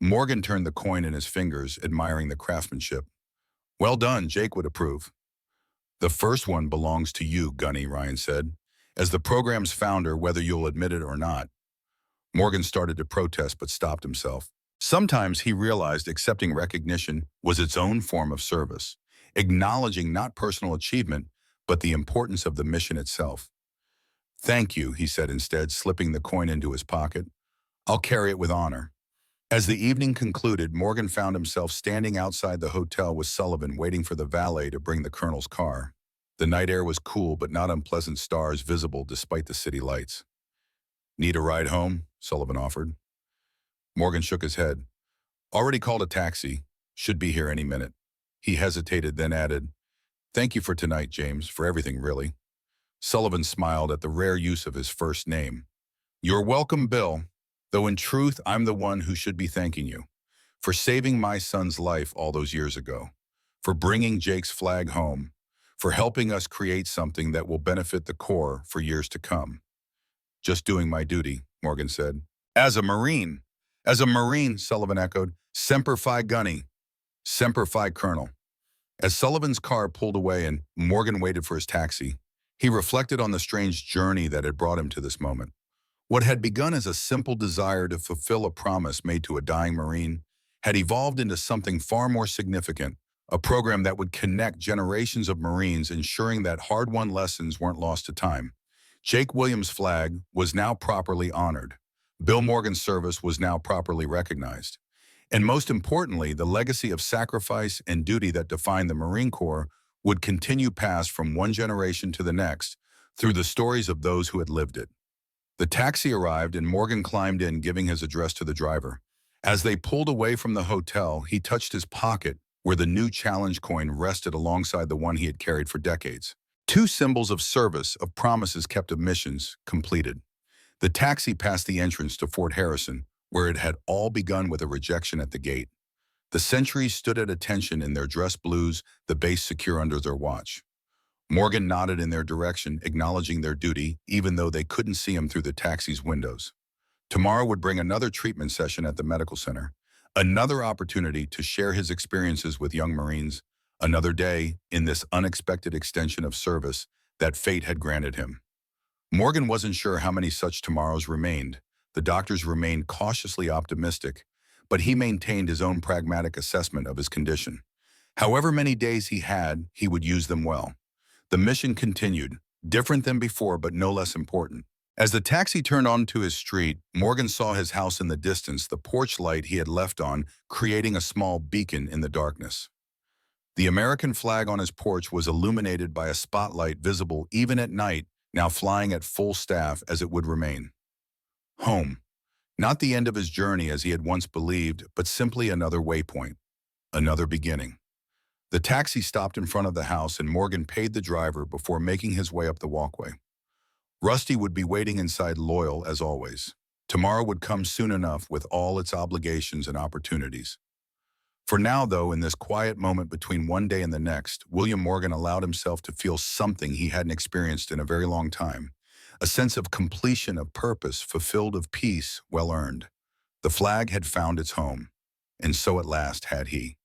Morgan turned the coin in his fingers, admiring the craftsmanship. Well done, Jake would approve. The first one belongs to you, Gunny, Ryan said. As the program's founder, whether you'll admit it or not. Morgan started to protest but stopped himself. Sometimes he realized accepting recognition was its own form of service, acknowledging not personal achievement, but the importance of the mission itself. Thank you, he said instead, slipping the coin into his pocket. I'll carry it with honor. As the evening concluded, Morgan found himself standing outside the hotel with Sullivan, waiting for the valet to bring the colonel's car. The night air was cool, but not unpleasant stars visible despite the city lights. Need a ride home? Sullivan offered. Morgan shook his head. Already called a taxi. Should be here any minute. He hesitated, then added, Thank you for tonight, James, for everything, really. Sullivan smiled at the rare use of his first name. You're welcome, Bill, though in truth I'm the one who should be thanking you. For saving my son's life all those years ago. For bringing Jake's flag home. For helping us create something that will benefit the Corps for years to come. Just doing my duty, Morgan said. As a Marine. As a Marine, Sullivan echoed. Semper Fi, Gunny. Semper Fi, Colonel. As Sullivan's car pulled away and Morgan waited for his taxi, he reflected on the strange journey that had brought him to this moment. What had begun as a simple desire to fulfill a promise made to a dying Marine had evolved into something far more significant, a program that would connect generations of Marines, ensuring that hard-won lessons weren't lost to time. Jake Williams' flag was now properly honored. Bill Morgan's service was now properly recognized. And most importantly, the legacy of sacrifice and duty that defined the Marine Corps would continue passed from one generation to the next through the stories of those who had lived it. The taxi arrived and Morgan climbed in, giving his address to the driver. As they pulled away from the hotel, he touched his pocket where the new challenge coin rested alongside the one he had carried for decades. Two symbols of service, of promises kept, of missions completed. The taxi passed the entrance to Fort Harrison, where it had all begun with a rejection at the gate. The sentries stood at attention in their dress blues, the base secure under their watch. Morgan nodded in their direction, acknowledging their duty, even though they couldn't see him through the taxi's windows. Tomorrow would bring another treatment session at the medical center, another opportunity to share his experiences with young Marines, another day in this unexpected extension of service that fate had granted him. Morgan wasn't sure how many such tomorrows remained. The doctors remained cautiously optimistic, but he maintained his own pragmatic assessment of his condition. However many days he had, he would use them well. The mission continued, different than before but no less important. As the taxi turned onto his street, Morgan saw his house in the distance, the porch light he had left on, creating a small beacon in the darkness. The American flag on his porch was illuminated by a spotlight visible even at night, now flying at full staff as it would remain. Home. Not the end of his journey as he had once believed, but simply another waypoint, another beginning. The taxi stopped in front of the house and Morgan paid the driver before making his way up the walkway. Rusty would be waiting inside, loyal as always. Tomorrow would come soon enough with all its obligations and opportunities. For now, though, in this quiet moment between one day and the next, William Morgan allowed himself to feel something he hadn't experienced in a very long time. A sense of completion, of purpose, fulfilled, of peace, well earned. The flag had found its home, and so at last had he.